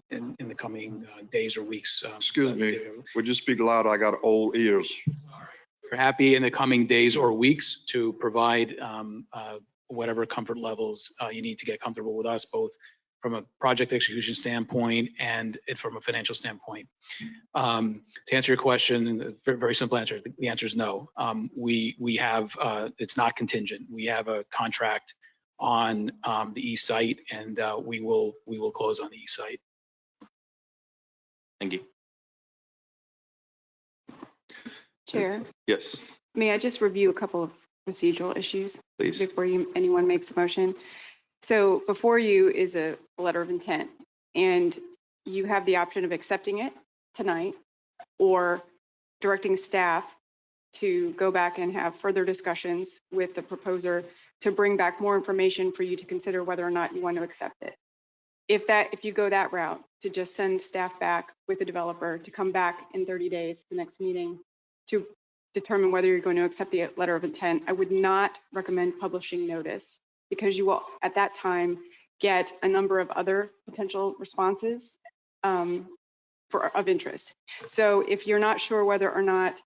in the coming days or weeks. Excuse me, would you speak loud? I got old ears. We're happy in the coming days or weeks to provide whatever comfort levels you need to get comfortable with us, both from a project execution standpoint and from a financial standpoint. To answer your question, very simple answer, the answer is no. We have, it's not contingent. We have a contract on the east site, and we will close on the east site. Thank you. Chair, Yes, may I just review a couple of procedural issues please. before anyone makes a motion? So before you is a letter of intent, and you have the option of accepting it tonight or directing staff to go back and have further discussions with the proposer to bring back more information for you to consider whether or not you want to accept it. If you go that route, to just send staff back with the developer to come back in 30 days, the next meeting, to determine whether you're going to accept the letter of intent, I would not recommend publishing notice, because you will at that time get a number of other potential responses of interest. So if you're not sure whether or not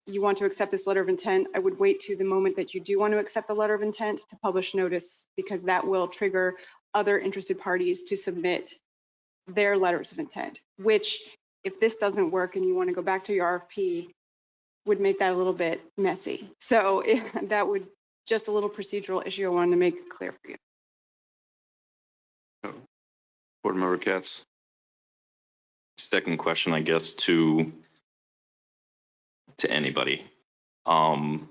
you want to accept this letter of intent, I would wait to the moment that you do want to accept the letter of intent to publish notice, because that will trigger other interested parties to submit their letters of intent, which, if this doesn't work and you want to go back to your RFP, would make that a little bit messy. So that would, just a little procedural issue I wanted to make clear for you. Board Member Katz. Second question, I guess, to anybody. I'm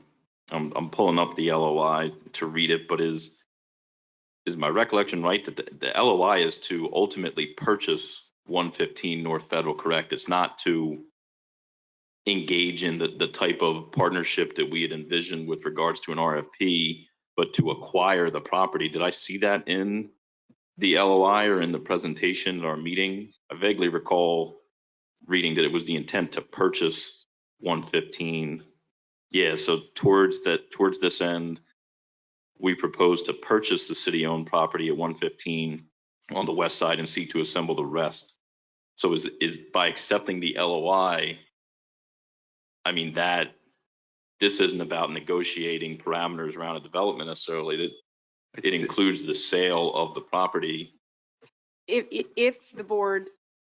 pulling up the LOI to read it, but is my recollection right that the LOI is to ultimately purchase 115 North Federal, correct? It's not to engage in the type of partnership that we had envisioned with regards to an RFP, but to acquire the property. Did I see that in the LOI or in the presentation at our meeting? I vaguely recall reading that it was the intent to purchase 115. Yeah, so towards this end, we propose to purchase the city-owned property at 115 on the west side and seek to assemble the rest. So is by accepting the LOI, I mean, that this isn't about negotiating parameters around a development necessarily, that it includes the sale of the property. If the board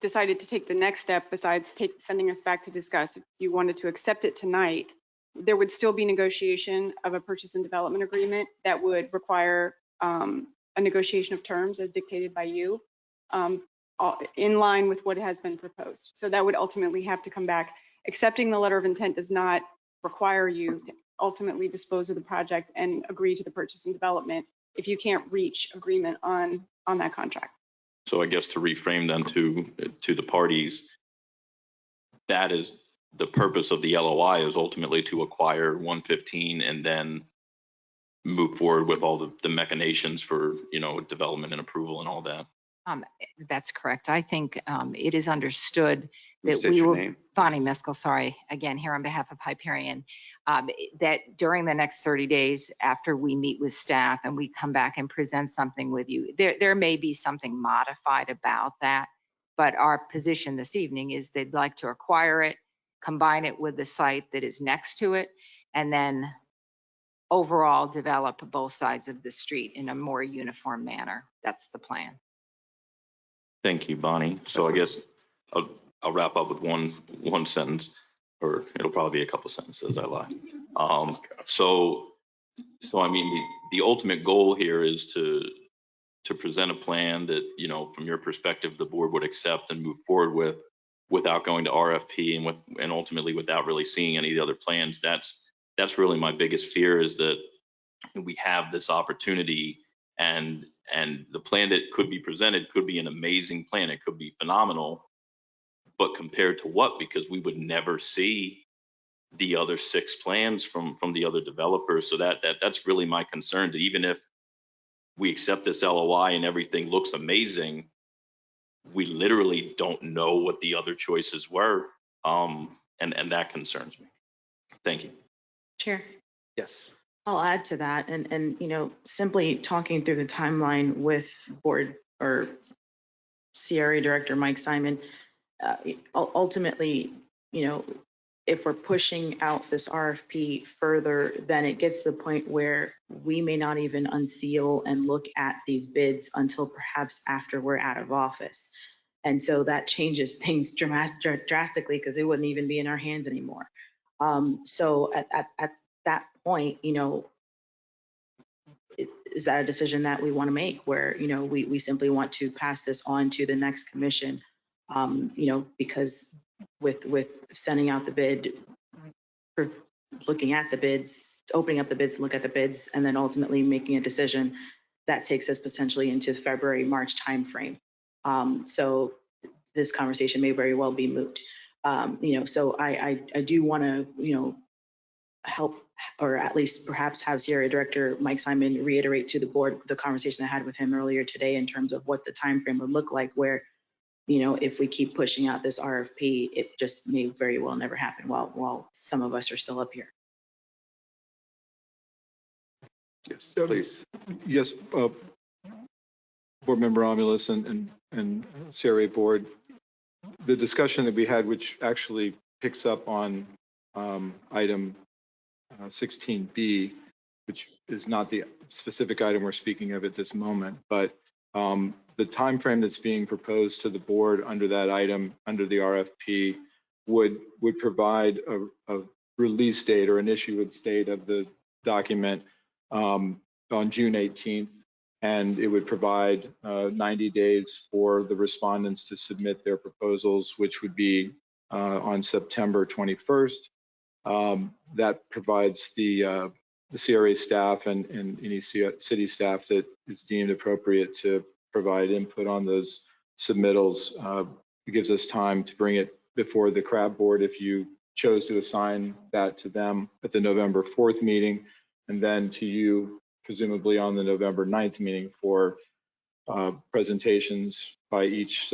decided to take the next step besides sending us back to discuss, if you wanted to accept it tonight, there would still be negotiation of a purchase and development agreement that would require a negotiation of terms as dictated by you, in line with what has been proposed. So that would ultimately have to come back. Accepting the letter of intent does not require you to ultimately dispose of the project and agree to the purchase and development if you can't reach agreement on that contract. So I guess to reframe then to the parties, that is the purpose of the LOI, is ultimately to acquire 115 and then move forward with all the machinations for, development and approval and all that. That's correct. I think it is understood that State we your will, name. Bonnie Miskell, sorry, again, here on behalf of Hyperion, that during the next 30 days after we meet with staff and we come back and present something with you, there may be something modified about that. But our position this evening is they'd like to acquire it, combine it with the site that is next to it, and then overall develop both sides of the street in a more uniform manner. That's the plan. Thank you, Bonnie. So I guess I'll wrap up with one sentence, or it'll probably be a couple sentences. I lie. So I mean, the ultimate goal here is to present a plan that, you know, from your perspective, the board would accept and move forward with without going to RFP and ultimately without really seeing any of the other plans. That's really my biggest fear, is that we have this opportunity and the plan that could be presented could be an amazing plan. It could be phenomenal, but compared to what? Because we would never see the other 6 plans from the other developers. So that's really my concern, that even if we accept this LOI and everything looks amazing, we literally don't know what the other choices were. And that concerns me. Thank you. Chair. Yes. I'll add to that and, you know, simply talking through the timeline with board or CRA Director Mike Simon, ultimately, you know, if we're pushing out this RFP further, then it gets to the point where we may not even unseal and look at these bids until perhaps after we're out of office. And so that changes things drastically, because it wouldn't even be in our hands anymore. So at that point, you know, is that a decision that we want to make, where, you know, we simply want to pass this on to the next commission, you know, because with sending out the bid, for looking at the bids, opening up the bids, look at the bids, and then ultimately making a decision that takes us potentially into February, March timeframe. So this conversation may very well be moot. You know, so I do want to, you know, help, or at least perhaps have CRA Director Mike Simon reiterate to the board the conversation I had with him earlier today in terms of what the timeframe would look like, where, you know, if we keep pushing out this RFP, it just may very well never happen while some of us are still up here. Yes, please. Yes, Board Member Romulus and CRA Board, the discussion that we had, which actually picks up on item 16B, which is not the specific item we're speaking of at this moment, but the time frame that's being proposed to the board under that item, under the RFP, would provide a release date or an issuance date of the document on June 18th, and it would provide 90 days for the respondents to submit their proposals, which would be on September 21st. That provides the CRA staff and any city staff that is deemed appropriate to provide input on those submittals. It gives us time to bring it before the CRAB board if you chose to assign that to them at the November 4th meeting, and then to you presumably on the November 9th meeting for presentations by each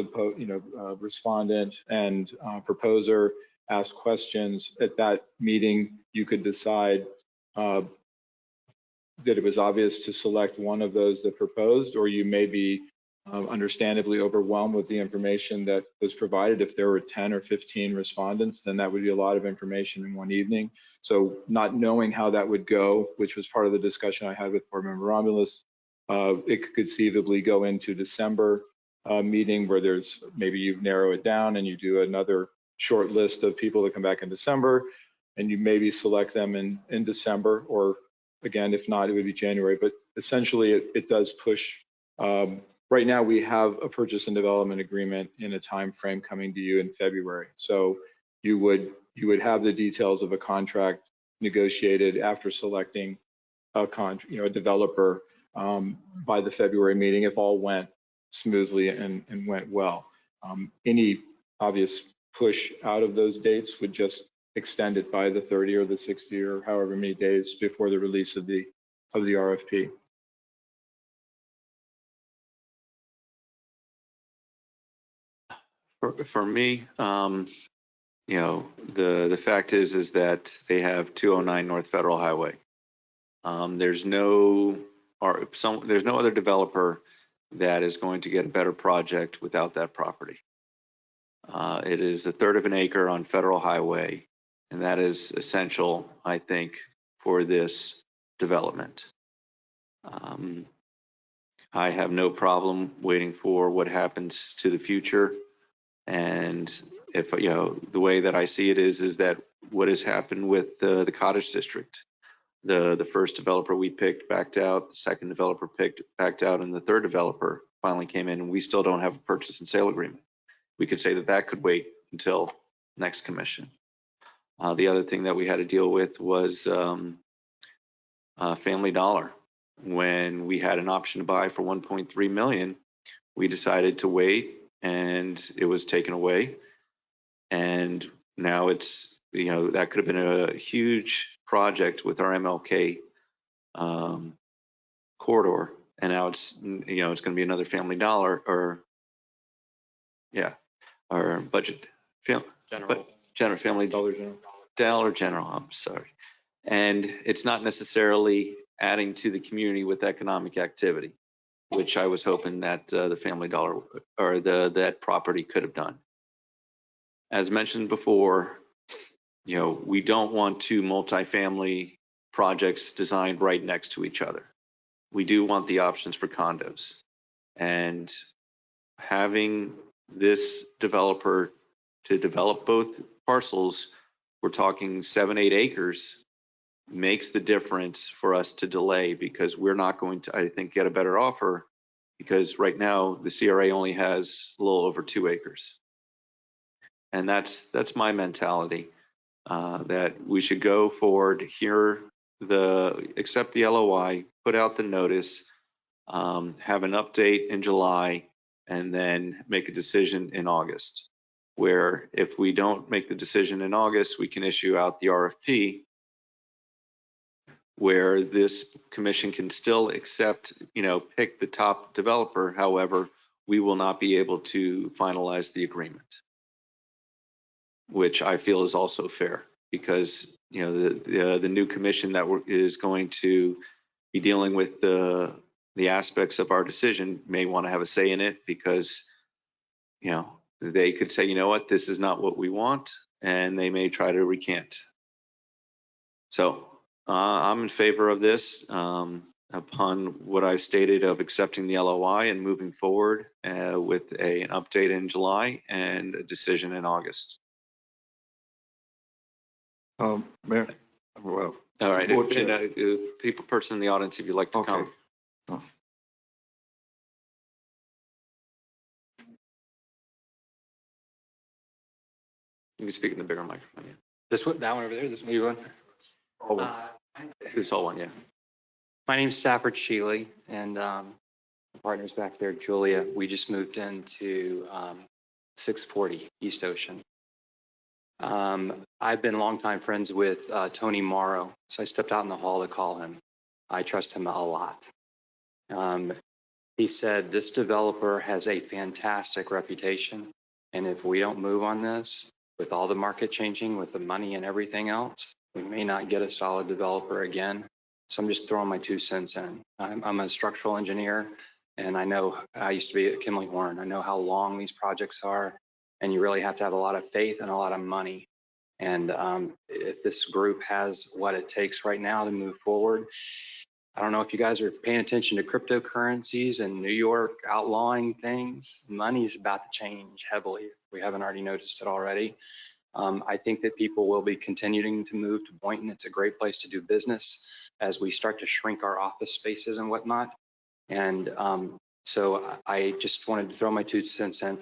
respondent and proposer. Ask questions. At that meeting, you could decide that it was obvious to select one of those that proposed, or you may be understandably overwhelmed with the information that was provided. If there were 10 or 15 respondents, then that would be a lot of information in one evening. So not knowing how that would go, which was part of the discussion I had with Board Member Romulus, it could conceivably go into December meeting where there's maybe you narrow it down and you do another short list of people that come back in December, and you maybe select them in December, or again, if not, it would be January. But essentially, it does push. Right now, we have a purchase and development agreement in a time frame coming to you in February. So you would have the details of a contract negotiated after selecting a developer by the February meeting, if all went smoothly and went well. Any obvious push out of those dates would just extend it by the 30 or the 60 or however many days before the release of the RFP. For me, you know, the fact is that they have 209 North Federal Highway. There's no other developer that is going to get a better project without that property. It is a third of an acre on Federal Highway, and that is essential, I think, for this development. I have no problem waiting for what happens to the future. And if, you know, the way that I see it is that what has happened with the Cottage District, the first developer we picked backed out, the second developer backed out, and the third developer finally came in, and we still don't have a purchase and sale agreement. We could say that that could wait until next commission. The other thing that we had to deal with was Family Dollar. When we had an option to buy for 1.3 million, we decided to wait, and it was taken away. And now it's, you know, that could have been a huge project with our MLK corridor, and now it's, you know, it's going to be another Family Dollar, or or budget general Family Dollar General. I'm sorry. And it's not necessarily adding to the community with economic activity, which I was hoping that the Family Dollar or that property could have done. As mentioned before, you know, we don't want two multifamily projects designed right next to each other. We do want the options for condos. And having this developer to develop both parcels, we're talking 7-8 acres, makes the difference for us to delay, because we're not going to, I think, get a better offer, because right now the CRA only has a little over 2 acres. And that's my mentality, that we should go forward, accept the LOI, put out the notice, have an update in July, and then make a decision in August. Where if we don't make the decision in August, we can issue out the RFP, where this commission can still accept, you know, pick the top developer. However, we will not be able to finalize the agreement, which I feel is also fair, because, you know, the new commission that is going to be dealing with the aspects of our decision may want to have a say in it, because, you know, they could say, you know what, this is not what we want, and they may try to recant. So I'm in favor of this, upon what I've stated of accepting the LOI and moving forward with an update in July and a decision in August. Mayor, well. All right, person in the audience, if you'd like to come. Oh. You can speak in the bigger microphone. Yeah. This one, that one over there, this one, you want? This whole one, yeah. My name's Stafford Shealy, and my partner's back there, Julia. We just moved into 640 East Ocean. I've been longtime friends with Tony Morrow, so I stepped out in the hall to call him. I trust him a lot. He said this developer has a fantastic reputation, and if we don't move on this, with all the market changing, with the money and everything else, we may not get a solid developer again. So I'm just throwing my 2 cents in. I'm a structural engineer, and I know I used to be at Kimley Horn. I know how long these projects are, and you really have to have a lot of faith and a lot of money. And if this group has what it takes right now to move forward, I don't know if you guys are paying attention to cryptocurrencies and New York outlawing things. Money's about to change heavily, if we haven't already noticed it already. I think that people will be continuing to move to Boynton. It's a great place to do business as we start to shrink our office spaces and whatnot. And so I just wanted to throw my 2 cents in.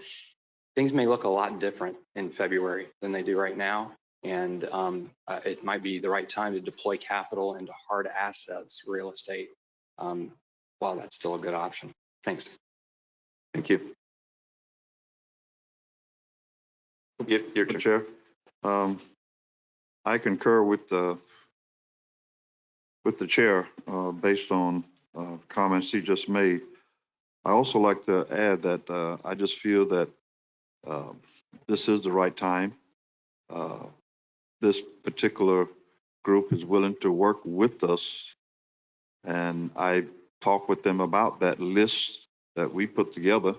Things may look a lot different in February than they do right now. And it might be the right time to deploy capital into hard assets, real estate, while that's still a good option. Thanks. Thank you. Your turn. Chair, I concur with the chair based on comments he just made. I also like to add that I just feel that This is the right time. This particular group is willing to work with us. And I talked with them about that list that we put together.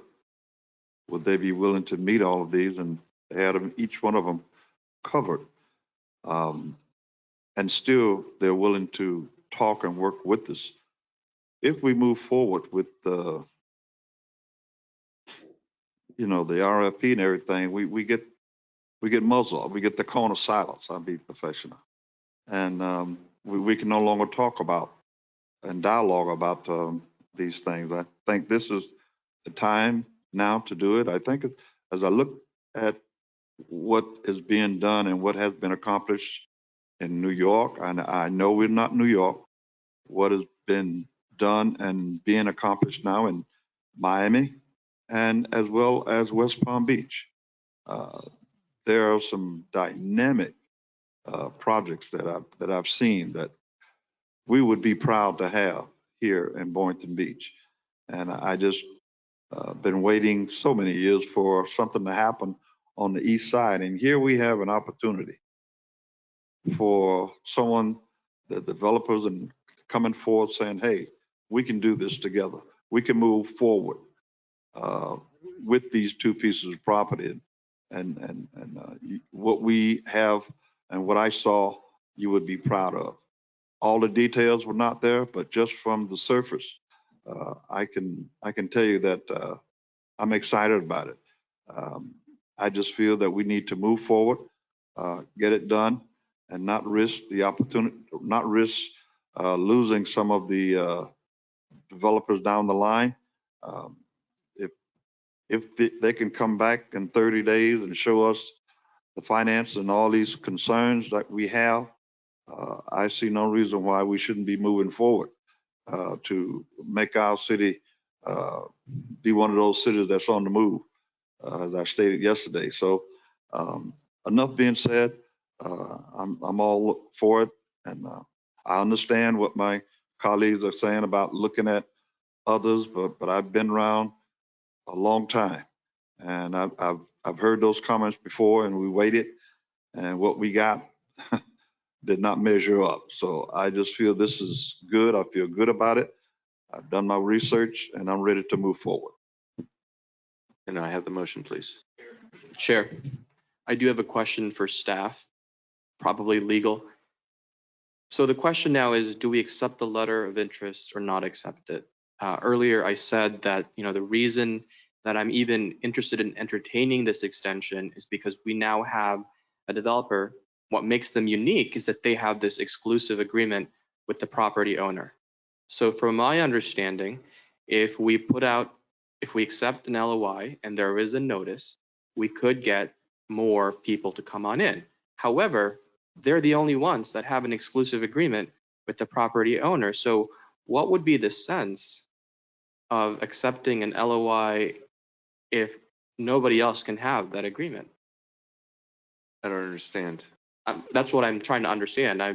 Would they be willing to meet all of these? And they had them, each one of them covered. And still, they're willing to talk and work with us. If we move forward with the, the RFP and everything, we get muzzled. We get the cone of silence. I'll be professional. And we can no longer talk about and dialogue about these things. I think this is the time now to do it. I think as I look at what is being done and what has been accomplished in New York, and I know we're not New York, what has been done and being accomplished now in Miami and as well as West Palm Beach. There are some dynamic projects that I've seen that we would be proud to have here in Boynton Beach. And I just been waiting so many years for something to happen on the east side. And here we have an opportunity for someone, the developers, and coming forward saying, hey, we can do this together. We can move forward with these two pieces of property. And what we have and what I saw, you would be proud of. All the details were not there, but just from the surface, I can tell you that I'm excited about it. I just feel that we need to move forward, get it done, and not risk the opportunity, not risk losing some of the developers down the line. If they can come back in 30 days and show us the finance and all these concerns that we have, I see no reason why we shouldn't be moving forward to make our city be one of those cities that's on the move, as I stated yesterday. So enough being said, I'm all for it. And I understand what my colleagues are saying about looking at others, but I've been around a long time. And I've heard those comments before, and we waited, and what we got did not measure up. So I just feel this is good. I feel good about it. I've done my research and I'm ready to move forward. And I have the motion, please. Chair, I do have a question for staff, probably legal. So the question now is, do we accept the letter of interest or not accept it? Earlier, I said that, the reason that I'm even interested in entertaining this extension is because we now have a developer. What makes them unique is that they have this exclusive agreement with the property owner. So from my understanding, if we accept an LOI and there is a notice, we could get more people to come on in. However, they're the only ones that have an exclusive agreement with the property owner. So what would be the sense of accepting an LOI if nobody else can have that agreement? I don't understand. That's what I'm trying to understand. I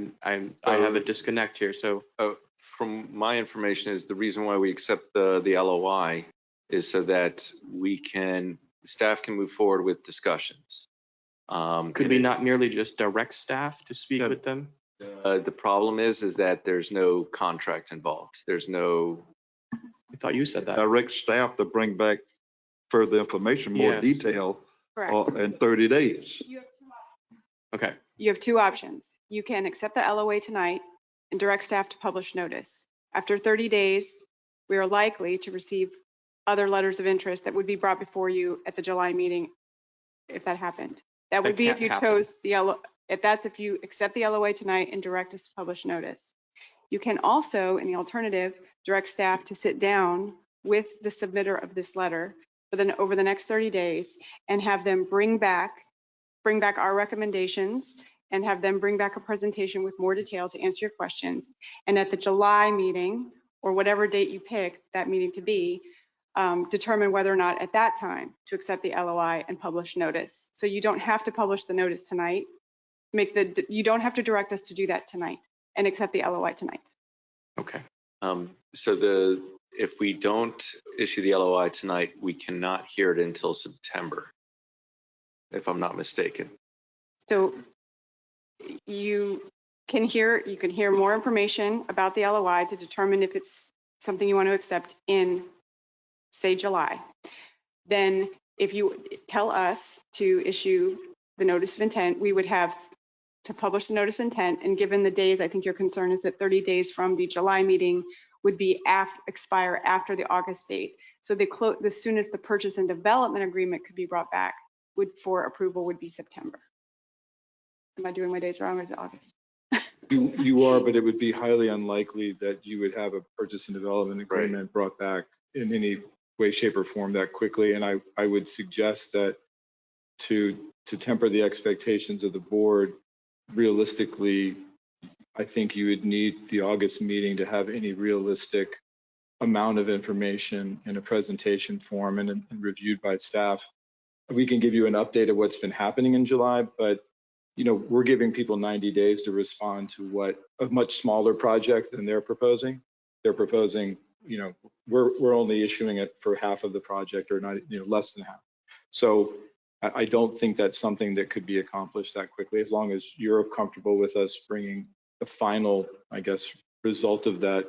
have a disconnect here. So from my information is the reason why we accept the LOI is so that staff can move forward with discussions. Could we not merely just direct staff to speak with them? The problem is that there's no contract involved. There's no. I thought you said that. Direct staff to bring back further information, more detail in 30 days. Okay. You have two options. You can accept the LOA tonight and direct staff to publish notice. After 30 days, we are likely to receive other letters of interest that would be brought before you at the July meeting if that happened. That would be if you chose if you accept the LOA tonight and direct us to publish notice. You can also, in the alternative, direct staff to sit down with the submitter of this letter over the next 30 days and have them bring back our recommendations and have them bring back a presentation with more detail to answer your questions. And at the July meeting, or whatever date you pick that meeting to be, determine whether or not at that time to accept the LOI and publish notice. So you don't have to publish the notice tonight. You don't have to direct us to do that tonight and accept the LOI tonight. Okay. So if we don't issue the LOI tonight, we cannot hear it until September. if I'm not mistaken. So you can hear more information about the LOI to determine if it's something you want to accept in, say, July. Then if you tell us to issue the notice of intent, we would have to publish the notice of intent. And given the days, I think your concern is that 30 days from the July meeting would be expire after the August date. So the soonest the purchase and development agreement could be brought back for approval would be September. Am I doing my days wrong, or is it August? You are, but it would be highly unlikely that you would have a purchase and development agreement brought back in any way, shape, or form that quickly. And I would suggest that to temper the expectations of the board, realistically, I think you would need the August meeting to have any realistic amount of information in a presentation form and reviewed by staff. We can give you an update of what's been happening in July, but we're giving people 90 days to respond to what a much smaller project than they're proposing. They're proposing, we're only issuing it for half of the project, or not, less than half. So I don't think that's something that could be accomplished that quickly, as long as you're comfortable with us bringing the final, I guess, result of that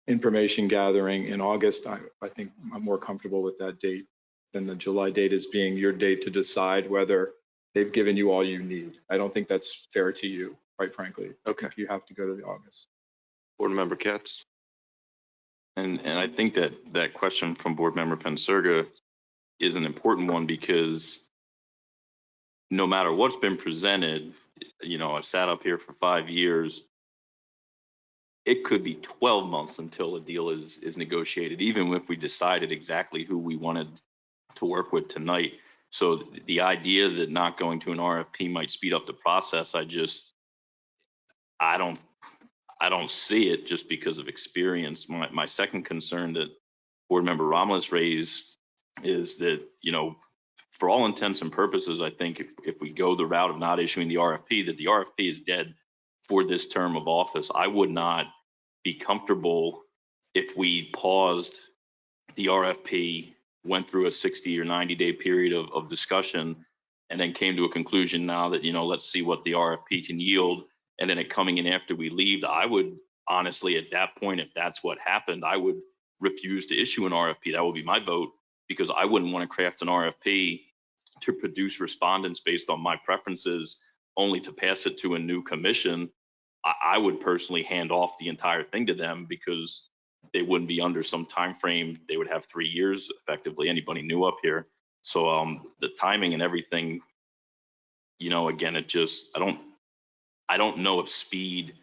information gathering in August. I think I'm more comfortable with that date than the July date as being your date to decide whether they've given you all you need. I don't think that's fair to you, quite frankly. Okay. You have to go to the August. Board Member Katz. And I think that question from Board Member Pensurga is an important one, because no matter what's been presented, I've sat up here for 5 years. It could be 12 months until a deal is negotiated, even if we decided exactly who we wanted to work with tonight. So the idea that not going to an RFP might speed up the process, I don't see it, just because of experience. My second concern that Board Member Romulus raised is that, for all intents and purposes, I think if we go the route of not issuing the RFP, that the RFP is dead for this term of office. I would not be comfortable if we paused the RFP, went through a 60 or 90-day period of discussion, and then came to a conclusion now that, let's see what the RFP can yield, and then it coming in after we leave. I would honestly, at that point, if that's what happened, I would refuse to issue an RFP. That would be my vote, because I wouldn't want to craft an RFP to produce respondents based on my preferences, only to pass it to a new commission. I would personally hand off the entire thing to them, because they wouldn't be under some time frame. They would have 3 years effectively, anybody new up here. So the timing and everything, again, it just, I don't know if speed,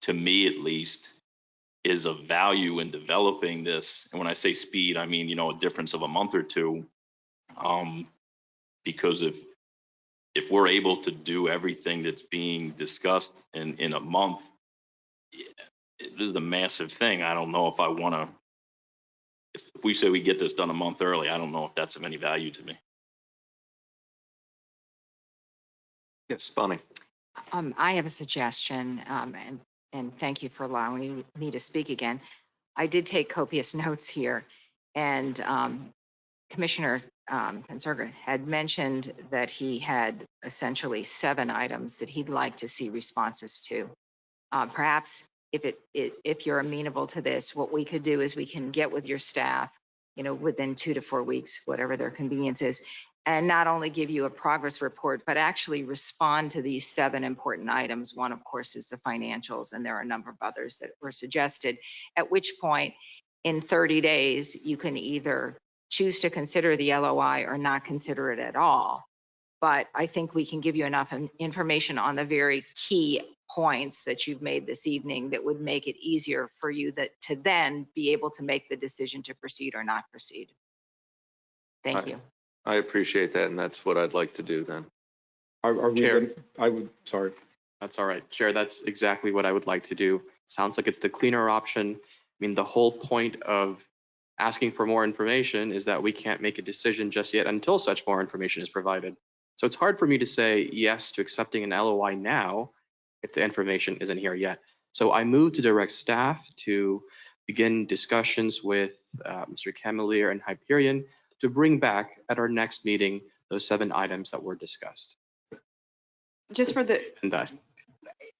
to me at least, is of value in developing this. And when I say speed, I mean, a difference of a month or two. Because if we're able to do everything that's being discussed in a month, it is a massive thing. I don't know if I want to, if we say we get this done a month early, I don't know if that's of any value to me. Yes, Bonnie. I have a suggestion, and thank you for allowing me to speak again. I did take copious notes here, and Commissioner Pensurga had mentioned that he had essentially 7 items that he'd like to see responses to. Perhaps if you're amenable to this, what we could do is we can get with your staff, within 2 to 4 weeks, whatever their convenience is, and not only give you a progress report, but actually respond to these 7 important items. One, of course, is the financials, and there are a number of others that were suggested, at which point in 30 days, you can either choose to consider the LOI or not consider it at all. But I think we can give you enough information on the very key points that you've made this evening that would make it easier for you to then be able to make the decision to proceed or not proceed. Thank you. I appreciate that, and that's what I'd like to do then. Chair. Sorry. That's all right, Chair. That's exactly what I would like to do. Sounds like it's the cleaner option. I mean, the whole point of asking for more information is that we can't make a decision just yet until such more information is provided. So it's hard for me to say yes to accepting an LOI now if the information isn't here yet. So I move to direct staff to begin discussions with Mr. Camelier and Hyperion to bring back at our next meeting those 7 items that were discussed. Just for the, And that,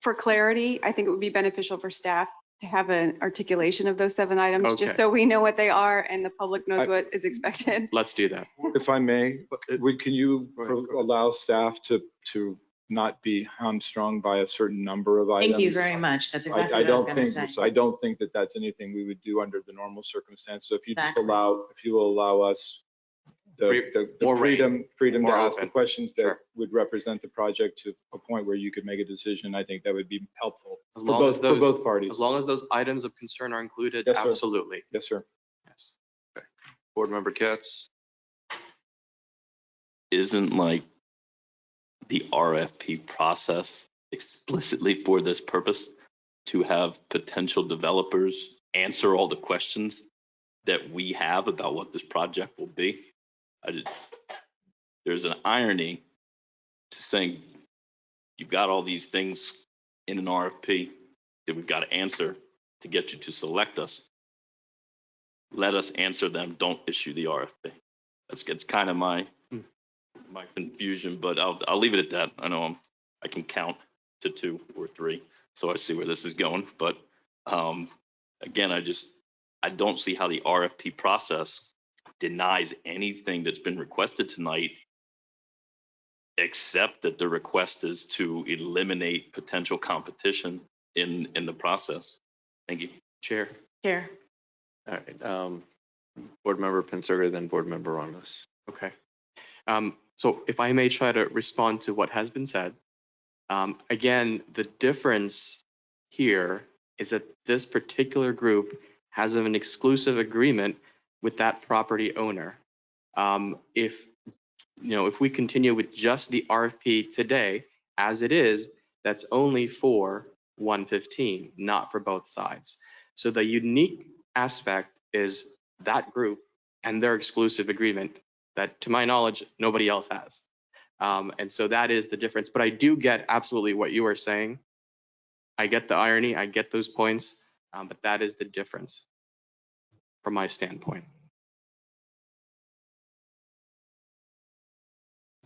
for clarity, I think it would be beneficial for staff to have an articulation of those 7 items, Okay. just so we know what they are and the public knows what is expected. let's do that. If I may, can you allow staff to not be hamstrung by a certain number of items? Thank you very much. That's exactly I what I was don't going to think, say. I don't think that that's anything we would do under the normal circumstances. So if you just Exactly. if you will allow us the More freedom to more ask the open. questions that Sure. would represent the project to a point where you could make a decision, I think that would be helpful As for long as those, both parties. as long as those items of concern are included, Yes, sir. absolutely. Yes, sir. Yes. Board Member Katz? Isn't like the RFP process explicitly for this purpose to have potential developers answer all the questions that we have about what this project will be? There's an irony to saying you've got all these things in an RFP that we've got to answer to get you to select us. Let us answer them. Don't issue the RFP. That's kind of my confusion, but I'll leave it at that. I know I can count to 2 or 3, so I see where this is going. But again, I don't see how the RFP process denies anything that's been requested tonight, except that the request is to eliminate potential competition in the process. Thank you. Chair. Chair. All right. Board Member Pensurga, then Board Member Ramos. Okay. So if I may try to respond to what has been said. Again, the difference here is that this particular group has an exclusive agreement with that property owner. If we continue with just the RFP today, as it is, that's only for 115, not for both sides. So the unique aspect is that group and their exclusive agreement that, to my knowledge, nobody else has. And so that is the difference. But I do get absolutely what you are saying. I get the irony. I get those points. But that is the difference from my standpoint.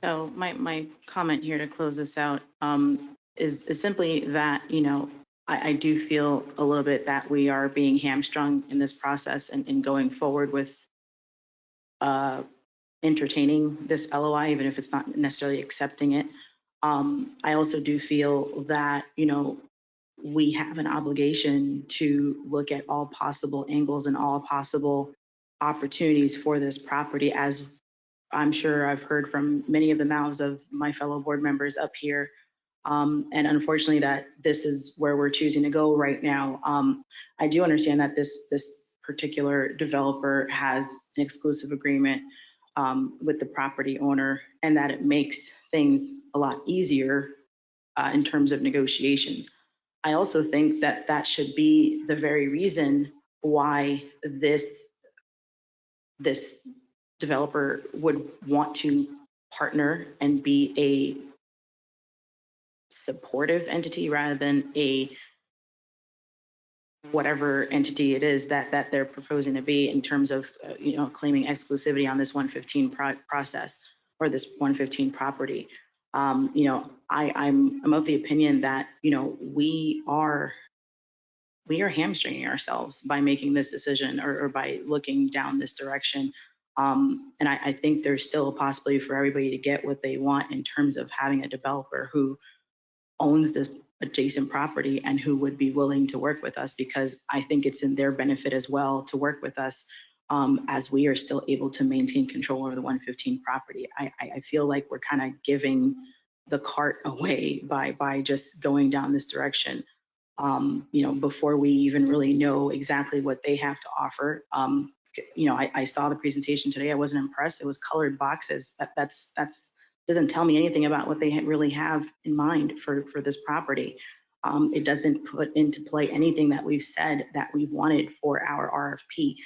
So my comment here to close this out is simply that, I do feel a little bit that we are being hamstrung in this process and going forward with entertaining this LOI, even if it's not necessarily accepting it. I also do feel that, we have an obligation to look at all possible angles and all possible opportunities for this property, as I'm sure I've heard from many of the mouths of my fellow board members up here. And unfortunately that this is where we're choosing to go right now. I do understand that this particular developer has an exclusive agreement with the property owner, and that it makes things a lot easier in terms of negotiations. I also think that that should be the very reason why this developer would want to partner and be a supportive entity rather than a whatever entity it is that they're proposing to be in terms of claiming exclusivity on this 115 process or this 115 property. I'm of the opinion that we are hamstringing ourselves by making this decision or by looking down this direction. And I think there's still a possibility for everybody to get what they want in terms of having a developer who owns this adjacent property and who would be willing to work with us, because I think it's in their benefit as well to work with us as we are still able to maintain control over the 115 property. I feel like we're kind of giving the cart away by just going down this direction. Before we even really know exactly what they have to offer. I saw the presentation today. I wasn't impressed. It was colored boxes. That's doesn't tell me anything about what they really have in mind for this property. It doesn't put into play anything that we've said that we wanted for our RFP.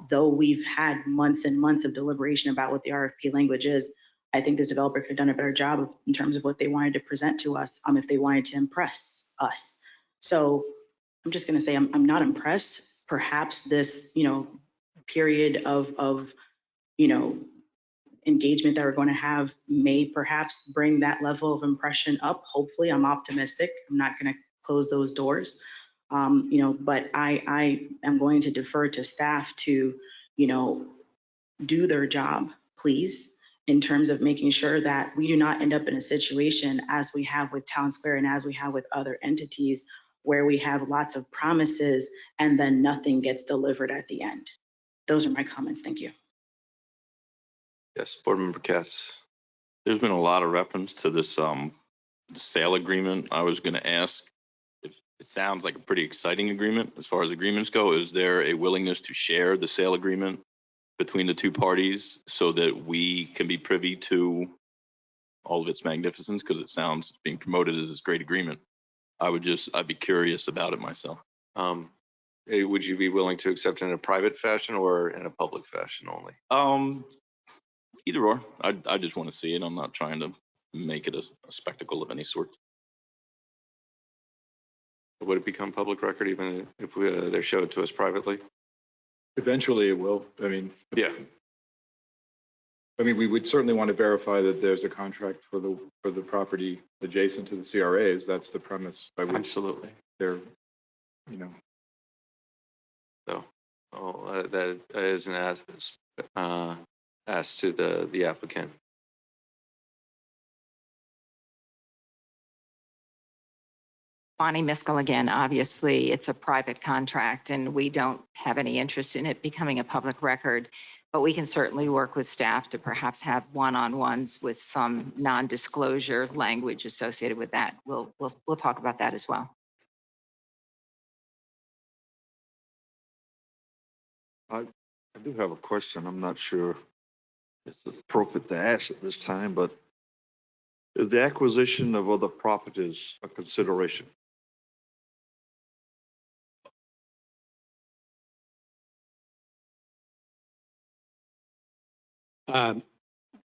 Though we've had months and months of deliberation about what the RFP language is, I think this developer could have done a better job in terms of what they wanted to present to us if they wanted to impress us. So I'm just going to say I'm not impressed. Perhaps this, period of engagement that we're going to have may perhaps bring that level of impression up. Hopefully, I'm optimistic. I'm not going to close those doors. But I am going to defer to staff to, do their job, please, in terms of making sure that we do not end up in a situation as we have with Town Square and as we have with other entities where we have lots of promises and then nothing gets delivered at the end. Those are my comments. Thank you. Yes, Board Member Katz. There's been a lot of reference to this sale agreement. I was going to ask, if it sounds like a pretty exciting agreement as far as agreements go. Is there a willingness to share the sale agreement between the two parties so that we can be privy to all of its magnificence? Because it sounds being promoted as this great agreement. I'd be curious about it myself. Would you be willing to accept in a private fashion or in a public fashion only? Either or. I just want to see it. I'm not trying to make it a spectacle of any sort. Would it become public record even if they show it to us privately? Eventually it will. I mean, Yeah. we would certainly want to verify that there's a contract for the property adjacent to the CRAs. That's the premise by which Absolutely. they're, So, that is an ask to the applicant. Bonnie Miskell again. Obviously, it's a private contract and we don't have any interest in it becoming a public record, but we can certainly work with staff to perhaps have one-on-ones with some non-disclosure language associated with that. We'll talk about that as well. I do have a question. I'm not sure it's appropriate to ask at this time, but is the acquisition of other properties a consideration?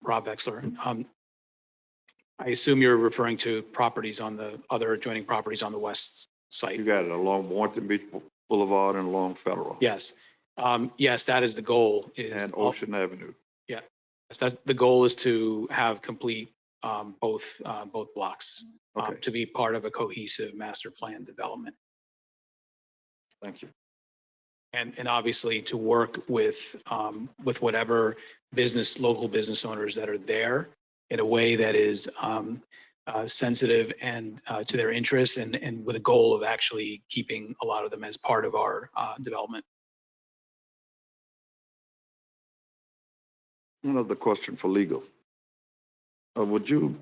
Rob Vexler. I assume you're referring to properties on the other adjoining properties on the west site. You got it along Boynton Beach Boulevard and along Federal. Yes. Yes, that is the goal. And Ocean Avenue. Yeah. That's the goal, is to have complete both blocks to be part of a cohesive master plan development. Thank you. And obviously to work with whatever local business owners that are there in a way that is sensitive and to their interests, and with a goal of actually keeping a lot of them as part of our development. Another question for legal. Would you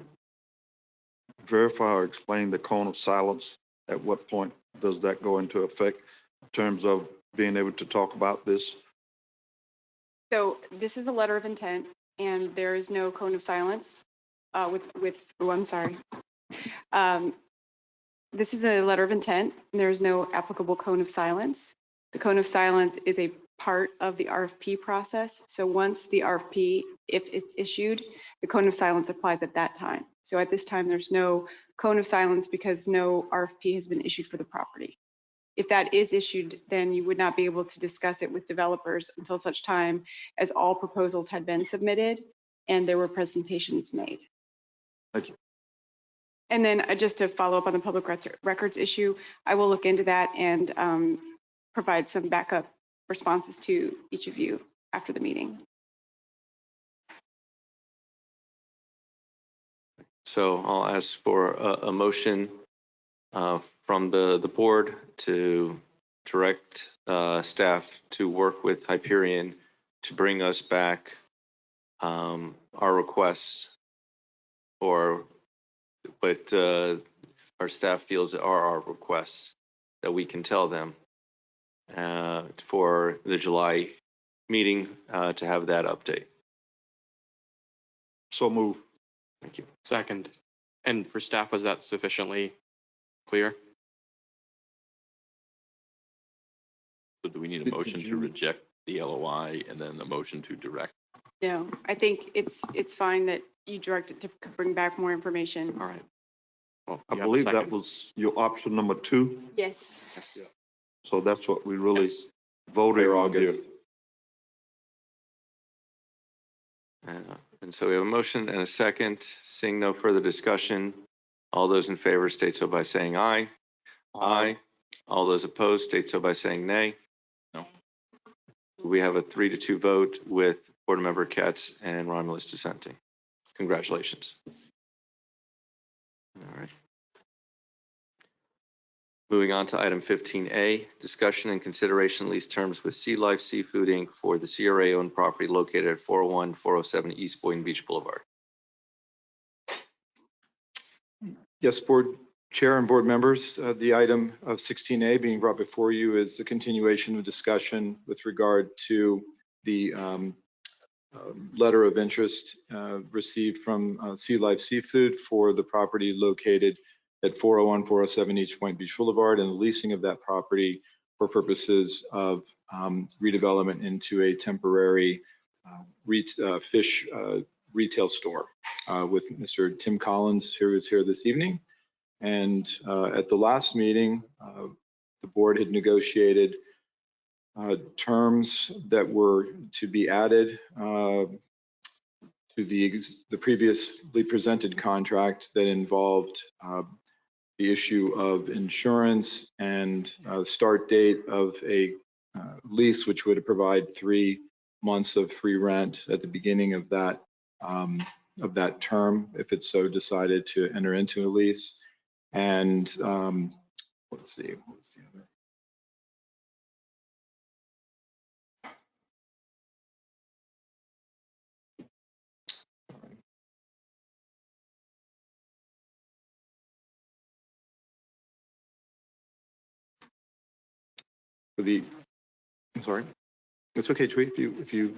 verify or explain the cone of silence? At what point does that go into effect in terms of being able to talk about this? So this is a letter of intent, and there is no cone of silence I'm sorry. This is a letter of intent, and there is no applicable cone of silence. The cone of silence is a part of the RFP process. So once the RFP, if it's issued, the cone of silence applies at that time. So at this time, there's no cone of silence because no RFP has been issued for the property. If that is issued, then you would not be able to discuss it with developers until such time as all proposals had been submitted and there were presentations made. Thank you. And then just to follow up on the public records issue, I will look into that and provide some backup responses to each of you after the meeting. So I'll ask for a motion from the board to direct staff to work with Hyperion to bring us back our requests, or what our staff feels are our requests, that we can tell them for the July meeting to have that update. So move. Thank you. Second. And for staff, was that sufficiently clear? So do we need a motion to reject the LOI and then a motion to direct? No, I think it's fine that you direct it to bring back more information. All right. Well, I believe that was your option number 2. Yes. Yes. So that's what we really Yes. voted on here. And so we have a motion and a second. Seeing no further discussion, all those in favor state so by saying aye. Aye. All those opposed state so by saying nay. No. We have a 3-2 vote with Board Member Katz and Romulus dissenting. Congratulations. All right. Moving on to item 15A, discussion and consideration lease terms with Sea Life Seafood Inc. for the CRA owned property located at 401-407 East Boynton Beach Boulevard. Yes, Board Chair and board members, the item of 16A being brought before you is a continuation of discussion with regard to the letter of interest received from Sea Life Seafood for the property located at 401-407 East Point Beach Boulevard and the leasing of that property for purposes of redevelopment into a temporary fish retail store with Mr. Tim Collins, who is here this evening. And at the last meeting, the board had negotiated terms that were to be added to the previously presented contract that involved the issue of insurance and start date of a lease, which would provide 3 months of free rent at the beginning of that term, if it's so decided to enter into a lease. And let's see, what was the other? I'm sorry. It's okay, Tweet, if you.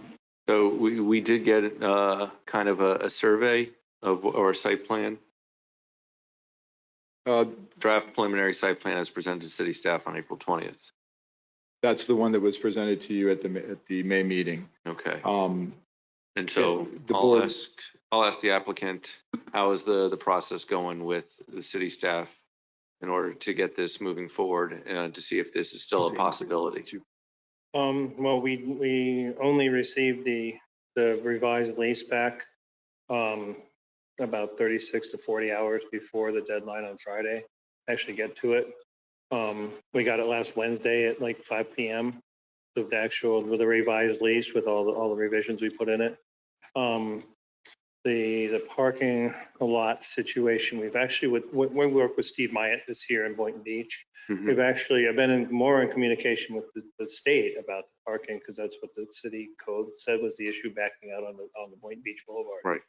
So we did get kind of a survey of or a site plan. Draft preliminary site plan as presented to city staff on April 20th. That's the one that was presented to you at the May meeting. Okay. And so the board, I'll ask the applicant, how is the process going with the city staff in order to get this moving forward to see if this is still a possibility? Well, we only received the revised lease back about 36 to 40 hours before the deadline on Friday. Actually get to it. We got it last Wednesday at like 5 p.m. with the revised lease with all the revisions we put in it. The parking lot situation, we've actually, when we work with Steve Myatt this here in Boynton Beach, Mm-hmm. I've been more in communication with the state about the parking because that's what the city code said was the issue backing out on the Boynton Beach Boulevard. Right.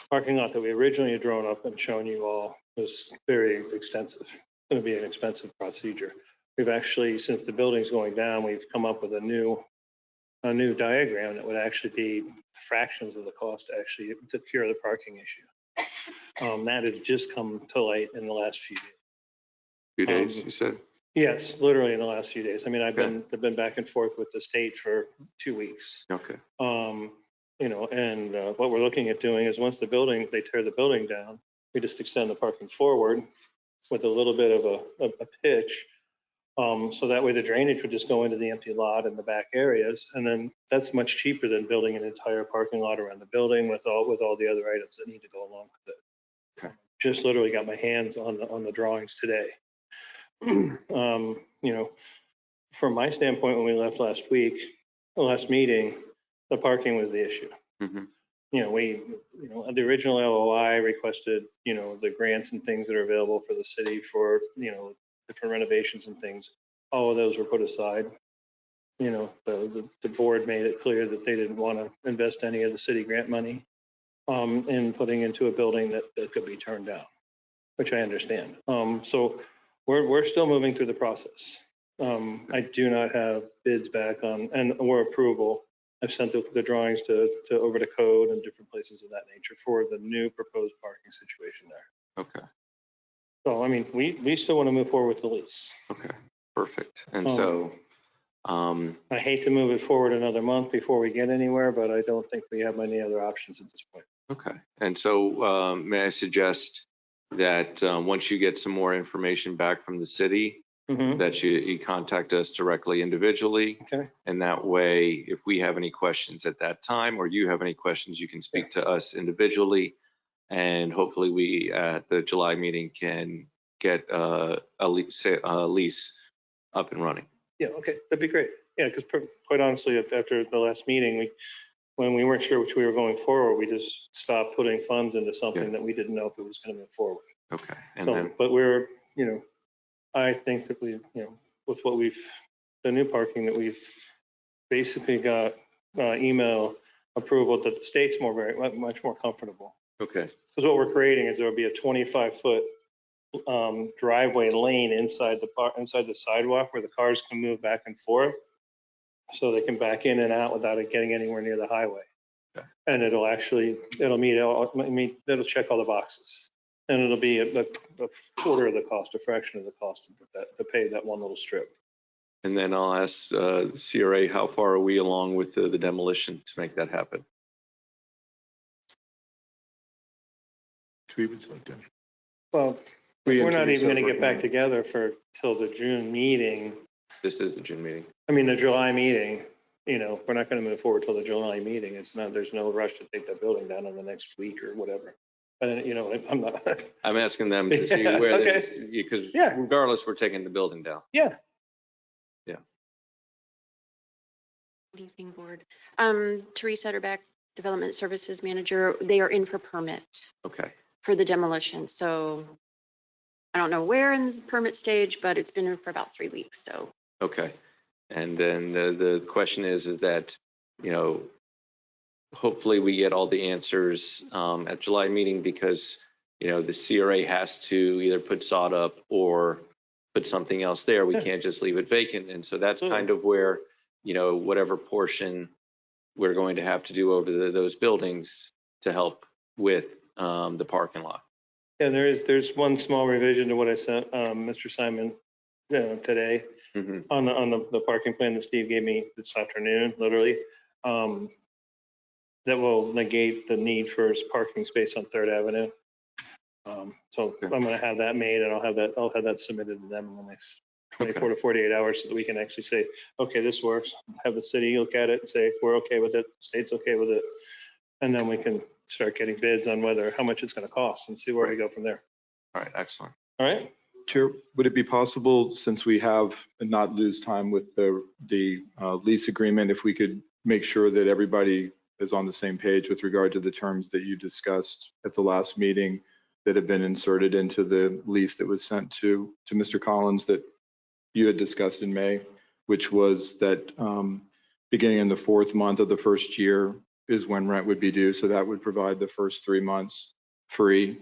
Parking lot that we originally had drawn up and shown you all was very extensive. It's going to be an expensive procedure. We've actually, since the building's going down, we've come up with a new diagram that would actually be fractions of the cost to actually to cure the parking issue. That has just come to light in the last few days. Few days, you said? Yes, literally in the last few days. I mean, I've been back and forth with the state for 2 weeks. Okay. What we're looking at doing is once they tear the building down, we just extend the parking forward with a little bit of a pitch. So that way the drainage would just go into the empty lot in the back areas. And then that's much cheaper than building an entire parking lot around the building with all the other items that need to go along with it. Okay. Just literally got my hands on the drawings today. From my standpoint, when we left last meeting, the parking was the issue. Mm-hmm. The original LOI requested, the grants and things that are available for the city for, different renovations and things. All of those were put aside. The board made it clear that they didn't want to invest any of the city grant money in putting into a building that could be turned down, which I understand. So we're still moving through the process. I do not have bids back or approval. I've sent the drawings over to code and different places of that nature for the new proposed parking situation there. Okay. So, I mean, we still want to move forward with the lease. Okay, perfect. And so, I hate to move it forward another month before we get anywhere, but I don't think we have any other options at this point. okay. And so, may I suggest that once you get some more information back from the city, that you contact us directly individually. Okay. And that way, if we have any questions at that time, or you have any questions, you can speak to us individually. And hopefully we, at the July meeting, can get a lease up and running. Yeah, okay, that'd be great. Yeah, because quite honestly, after the last meeting, when we weren't sure which we were going forward, we just stopped putting funds into something that we didn't know if it was going to move forward. Okay. And So, then, but we're, I think that we, with what the new parking that we've basically got email approval that the state's much more comfortable. okay. Because what we're creating is there will be a 25-foot driveway lane inside the sidewalk where the cars can move back and forth, so they can back in and out without it getting anywhere near the highway. Okay. And it'll check all the boxes, and it'll be a quarter of the cost, a fraction of the cost to pay that one little strip. And then I'll ask CRA, how far are we along with the demolition to make that happen? Well, we're not even going to get back together till the June meeting. This is the June meeting. I mean, the July meeting, we're not going to move forward till the July meeting. There's no rush to take that building down in the next week or whatever. And, I'm not. I'm asking them to see Yeah, where, okay. because Yeah. regardless, we're taking the building down. Yeah. Yeah. Good evening, board. Teresa Utterback, Development Services Manager. They are in for permit Okay. for the demolition. So I don't know where in this permit stage, but it's been for about 3 weeks. So. Okay. And then the question is that, hopefully we get all the answers at July meeting, because, the CRA has to either put sod up or put something else there. We can't just leave it vacant. And so that's kind of where, whatever portion we're going to have to do over those buildings to help with the parking lot. Yeah, there's one small revision to what I sent Mr. Simon today on the parking plan that Steve gave me this afternoon, literally. That will negate the need for parking space on 3rd Avenue. So I'm going to have that made, and I'll have that submitted to them in the next 24 to 48 hours, so that we can actually say, okay, this works. Have the city look at it and say, we're okay with it, the state's okay with it. And then we can start getting bids on how much it's going to cost, and see where we go from there. All right, excellent. All right. Chair, would it be possible, since we have not lose time with the lease agreement, if we could make sure that everybody is on the same page with regard to the terms that you discussed at the last meeting that have been inserted into the lease that was sent to Mr. Collins that you had discussed in May, which was that beginning in the 4th month of the first year is when rent would be due. So that would provide the first 3 months free.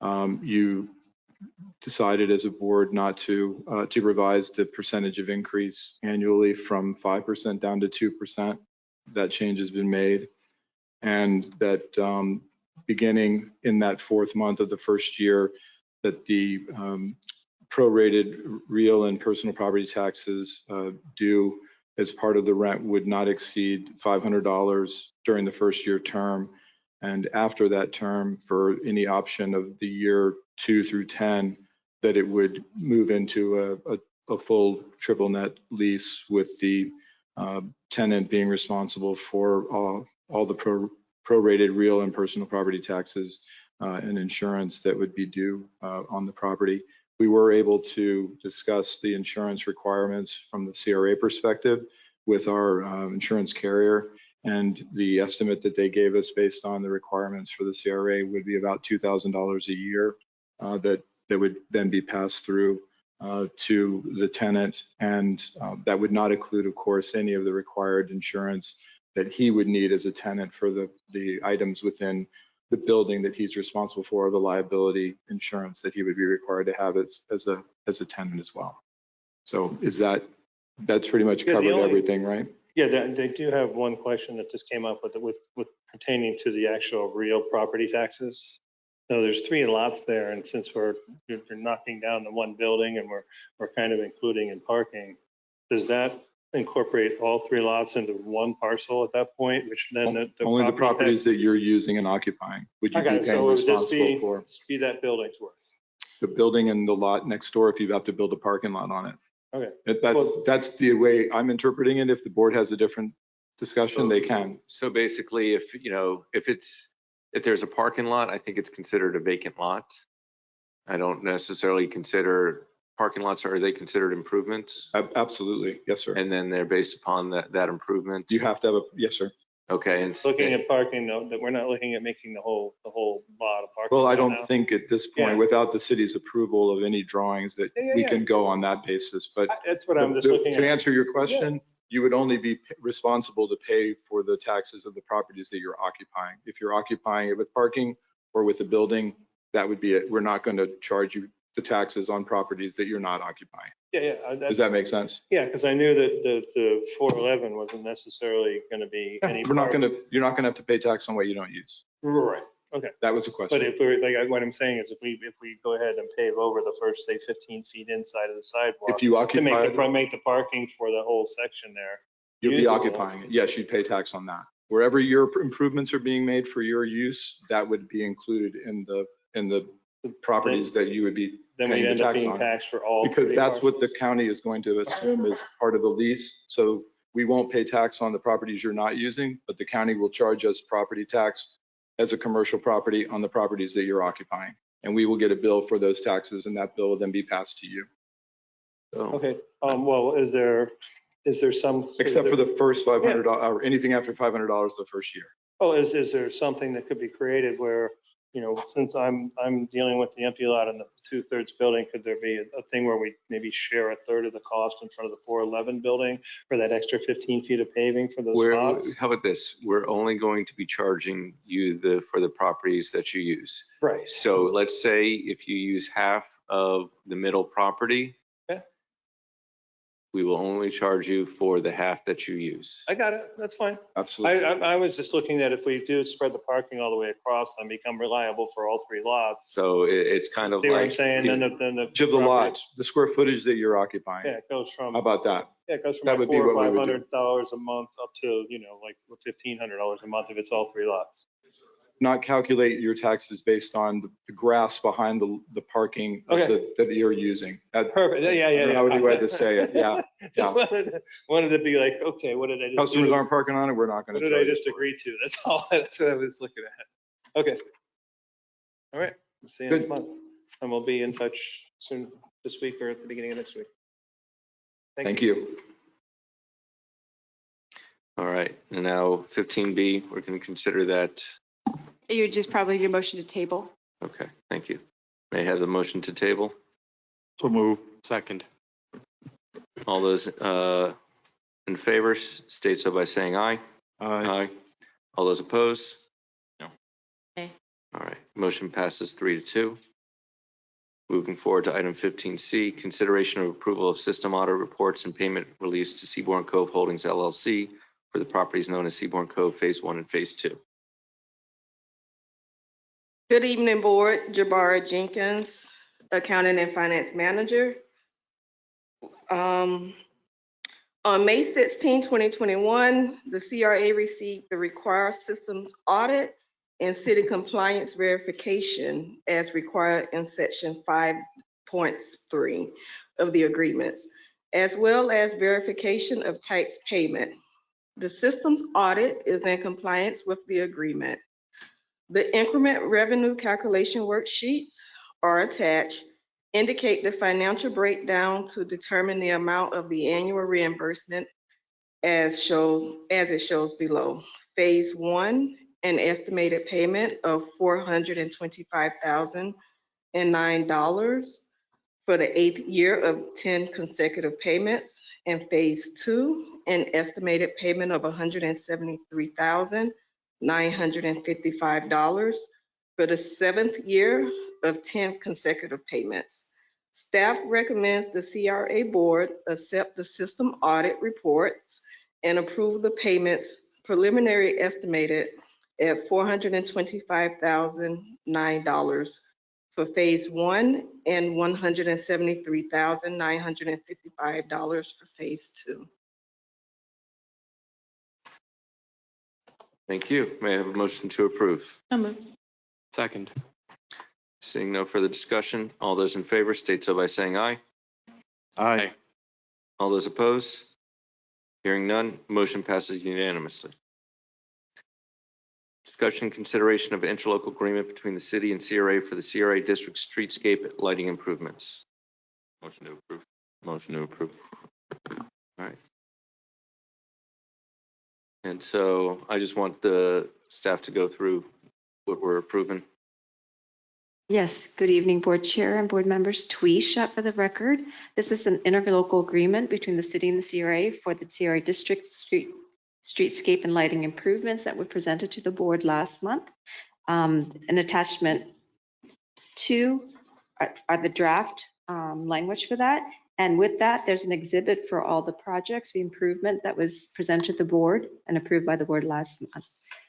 You decided as a board not to revise the percentage of increase annually from 5% down to 2%. That change has been made. And that beginning in that 4th month of the first year, that the prorated real and personal property taxes due as part of the rent would not exceed $500 during the first year term. And after that term, for any option of the year 2 through 10, that it would move into a full triple net lease with the tenant being responsible for all the prorated real and personal property taxes and insurance that would be due on the property. We were able to discuss the insurance requirements from the CRA perspective with our insurance carrier, and the estimate that they gave us based on the requirements for the CRA would be about $2,000 a year that would then be passed through to the tenant, and that would not include, of course, any of the required insurance that he would need as a tenant for the items within the building that he's responsible for, the liability insurance that he would be required to have as a tenant as well. So that's pretty much covered everything, right? Yeah, they do have one question that just came up with pertaining to the actual real property taxes. So there's 3 lots there, and since you're knocking down the one building and we're kind of including in parking, does that incorporate all 3 lots into one parcel at that point, which then only the properties that you're using and occupying would you be paying responsible for? Be that building's worth. the building and the lot next door if you have to build a parking lot on it. Okay. That's the way I'm interpreting it. If the board has a different discussion, they can. So basically, if, you know, if there's a parking lot, I think it's considered a vacant lot. I don't necessarily consider parking lots, are they considered improvements? Absolutely. Yes, sir. And then they're based upon that improvement? You have to have yes, sir. Okay. And Looking at parking, though, that we're not looking at making the whole lot of parking. Well, I lot don't now. think at this point, Yeah. without the city's approval of any drawings, that we can go on that basis. But That's what I'm just looking at. to answer your question, you would only be responsible to pay for the taxes of the properties that you're occupying. If you're occupying it with parking or with a building, that would be it. We're not going to charge you the taxes on properties that you're not occupying. Yeah. Does that make sense? Yeah, because I knew that the 411 wasn't necessarily going to be any. You're not going to have to pay tax on what you don't use. Right. Okay. That was the question. But if we're like, what I'm saying is if we go ahead and pave over the first, say, 15 feet inside of the sidewalk. If you occupy to make the parking for the whole section there. You'll be usable. occupying it. Yes, you'd pay tax on that. Wherever your improvements are being made for your use, that would be included in the properties that you would be Then paying we'd the end up tax being on. taxed for all. Because three that's what the parcels. county is going to assume is part of the lease. So we won't pay tax on the properties you're not using, but the county will charge us property tax as a commercial property on the properties that you're occupying. And we will get a bill for those taxes, and that bill will then be passed to you. Okay, well, is there some? Except for the first $500, or anything after $500 the first year. Oh, is there something that could be created where, you know, since I'm dealing with the empty lot and the 2/3 building, could there be a thing where we maybe share a third of the cost in front of the 411 building for that extra 15 feet of paving for those spots? How about this? We're only going to be charging you for the properties that you use. Right. So let's say if you use half of the middle property, we will only charge you for the half that you use. I got it. That's fine. Absolutely. I was just looking at if we do spread the parking all the way across and become reliable for all three lots. So it's kind of See what I'm like. saying? Then the. Each of the lots, the square footage that you're occupying. Yeah, it goes from. How about that? Yeah, it goes from That like would be $400 or what we would do. $500 a month up to, you know, like $1,500 a month if it's all three lots. Not calculate your taxes based on the grass behind the parking that you're using. Perfect. Yeah. I would be glad to say it. Yeah. Just wanted to be like, okay, what did I just do? Customers aren't parking on it, we're not going to What charge. did I just agree to? That's all. That's what I was looking at. Okay. All right. We'll see you next month. And we'll be in touch soon this week or at the beginning of next week. Thank you. All right, and now 15B, we're going to consider that. You just probably need a motion to table. Okay, thank you. May I have the motion to table? So move. Second. All those in favor state so by saying aye. Aye. All those opposed? No. All right, motion passes 3-2. Moving forward to item 15C, consideration of approval of system audit reports and payment release to Seabourn Cove Holdings LLC for the properties known as Seabourn Cove Phase 1 and Phase 2. Good evening, Board. Jabara Jenkins, Accounting and Finance Manager. On May 16, 2021, the CRA received the required systems audit and city compliance verification as required in Section 5.3 of the agreements, as well as verification of tax payment. The systems audit is in compliance with the agreement. The increment revenue calculation worksheets are attached, indicate the financial breakdown to determine the amount of the annual reimbursement as it shows below. Phase 1, an estimated payment of $425,009 for the 8th year of 10 consecutive payments. And Phase 2, an estimated payment of $173,955 for the 7th year of 10 consecutive payments. Staff recommends the CRA board accept the system audit reports and approve the payments preliminary estimated at $425,009 for Phase 1 and $173,955 for Phase 2. Thank you. May I have a motion to approve? So moved. Second. Seeing no further discussion, all those in favor state so by saying aye. Aye. All those opposed? Hearing none, motion passes unanimously. Discussion consideration of interlocal agreement between the city and CRA for the CRA district streetscape lighting improvements. Motion to approve. Motion to approve. All right. And so I just want the staff to go through what we're approving. Yes, good evening, Board Chair and Board members. Tweesha for the record. This is an interlocal agreement between the city and the CRA for the CRA district streetscape and lighting improvements that were presented to the board last month. An attachment to are the draft language for that. And with that, there's an exhibit for all the projects, the improvement that was presented to the board and approved by the board last month.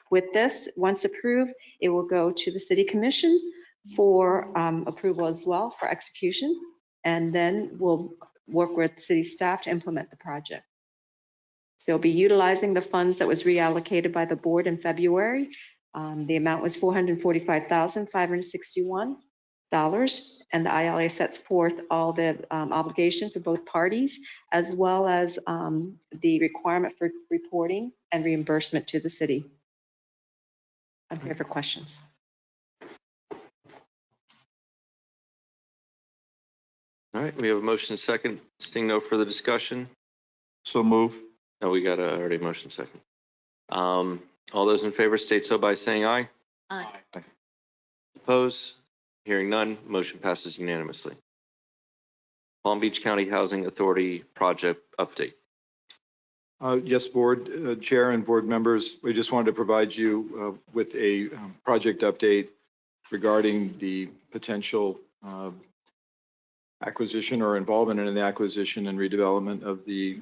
With this, once approved, it will go to the City Commission for approval as well for execution. And then we'll work with city staff to implement the project. So they'll be utilizing the funds that was reallocated by the board in February. The amount was $445,561. And the ILA sets forth all the obligations for both parties, as well as the requirement for reporting and reimbursement to the city. I'm here for questions. All right, we have a motion second. Seeing no further discussion. So move. No, we got already motion second. All those in favor state so by saying aye. Aye. Oppose? Hearing none, motion passes unanimously. Palm Beach County Housing Authority project update. Yes, Board Chair and board members, we just wanted to provide you with a project update regarding the potential acquisition or involvement in the acquisition and redevelopment of the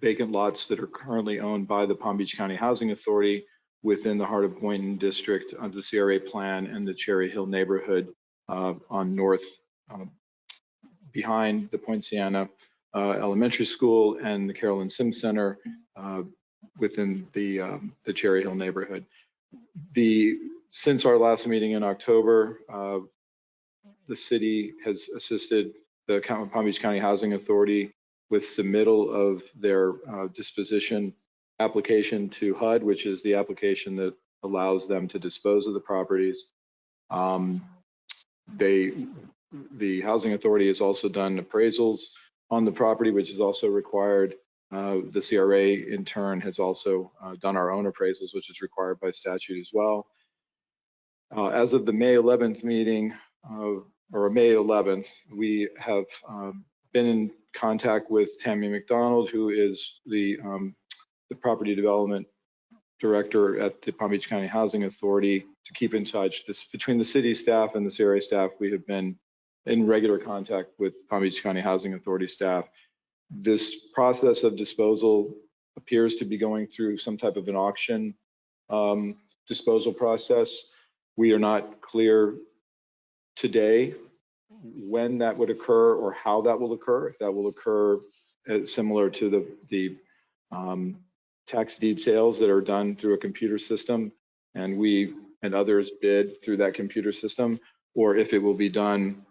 vacant lots that are currently owned by the Palm Beach County Housing Authority within the Heart of Boynton district of the CRA plan and the Cherry Hill neighborhood on north behind the Point Siena Elementary School and the Carolyn Sims Center within the Cherry Hill neighborhood. Since our last meeting in October, the city has assisted the Palm Beach County Housing Authority with submittal of their disposition application to HUD, which is the application that allows them to dispose of the properties. The Housing Authority has also done appraisals on the property, which is also required. The CRA in turn has also done our own appraisals, which is required by statute as well. As of the May 11th meeting, or May 11th, we have been in contact with Tammy McDonald, who is the property development director at the Palm Beach County Housing Authority, to keep in touch. Between the city staff and the CRA staff, we have been in regular contact with Palm Beach County Housing Authority staff. This process of disposal appears to be going through some type of an auction disposal process. We are not clear today when that would occur or how that will occur. If that will occur similar to the tax deed sales that are done through a computer system, and we and others bid through that computer system, or if it will be done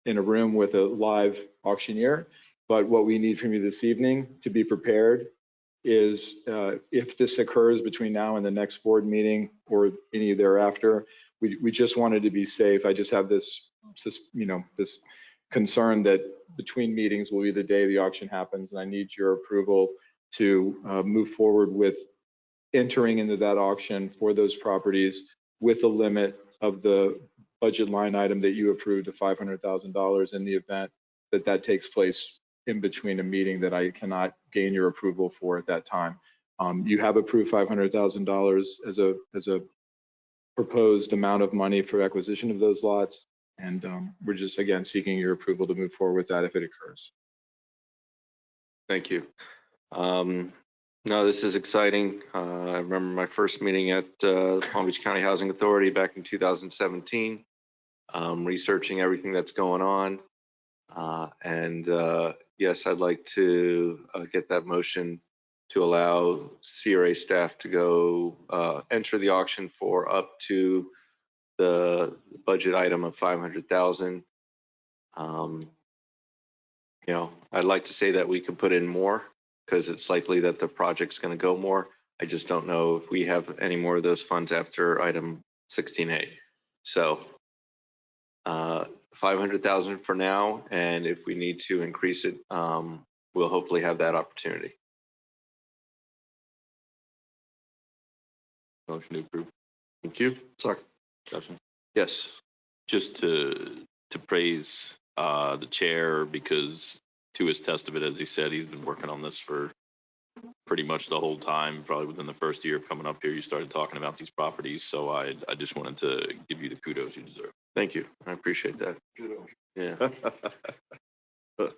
in a room with a live auctioneer. But what we need from you this evening to be prepared is if this occurs between now and the next board meeting or any thereafter, we just wanted to be safe. I just have this concern that between meetings will be the day the auction happens, and I need your approval to move forward with entering into that auction for those properties with a limit of the budget line item that you approved of $500,000 in the event that that takes place in between a meeting that I cannot gain your approval for at that time. You have approved $500,000 as a proposed amount of money for acquisition of those lots, and we're just again seeking your approval to move forward with that if it occurs. Thank you. No, this is exciting. I remember my first meeting at Palm Beach County Housing Authority back in 2017, researching everything that's going on. Yes, I'd like to get that motion to allow CRA staff to go enter the auction for up to the budget item of 500,000. You know, I'd like to say that we could put in more because it's likely that the project's going to go more. I just don't know if we have any more of those funds after item 16A. So 500,000 for now, and if we need to increase it, we'll hopefully have that opportunity. Motion to approve. Thank you. Second. Discussion. Yes. Just to praise the chair, because to his testament, as he said, he's been working on this for pretty much the whole time. Probably within the first year of coming up here, you started talking about these properties. So I just wanted to give you the kudos you deserve. Thank you. I appreciate that. Yeah.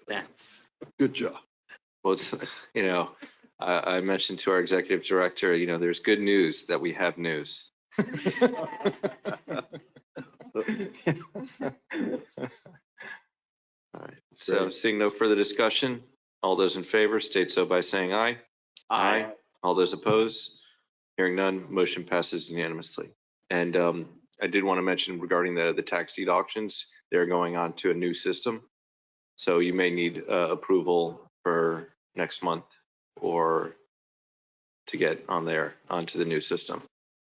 Thanks. Good job. Well, it's, you know, I mentioned to our executive director, you know, there's good news that we have news. All right. So seeing no further discussion, all those in favor state so by saying aye. Aye. All those opposed? Hearing none, motion passes unanimously. And I did want to mention regarding the tax deed auctions, they're going on to a new system. So you may need approval for next month or to get on there onto the new system.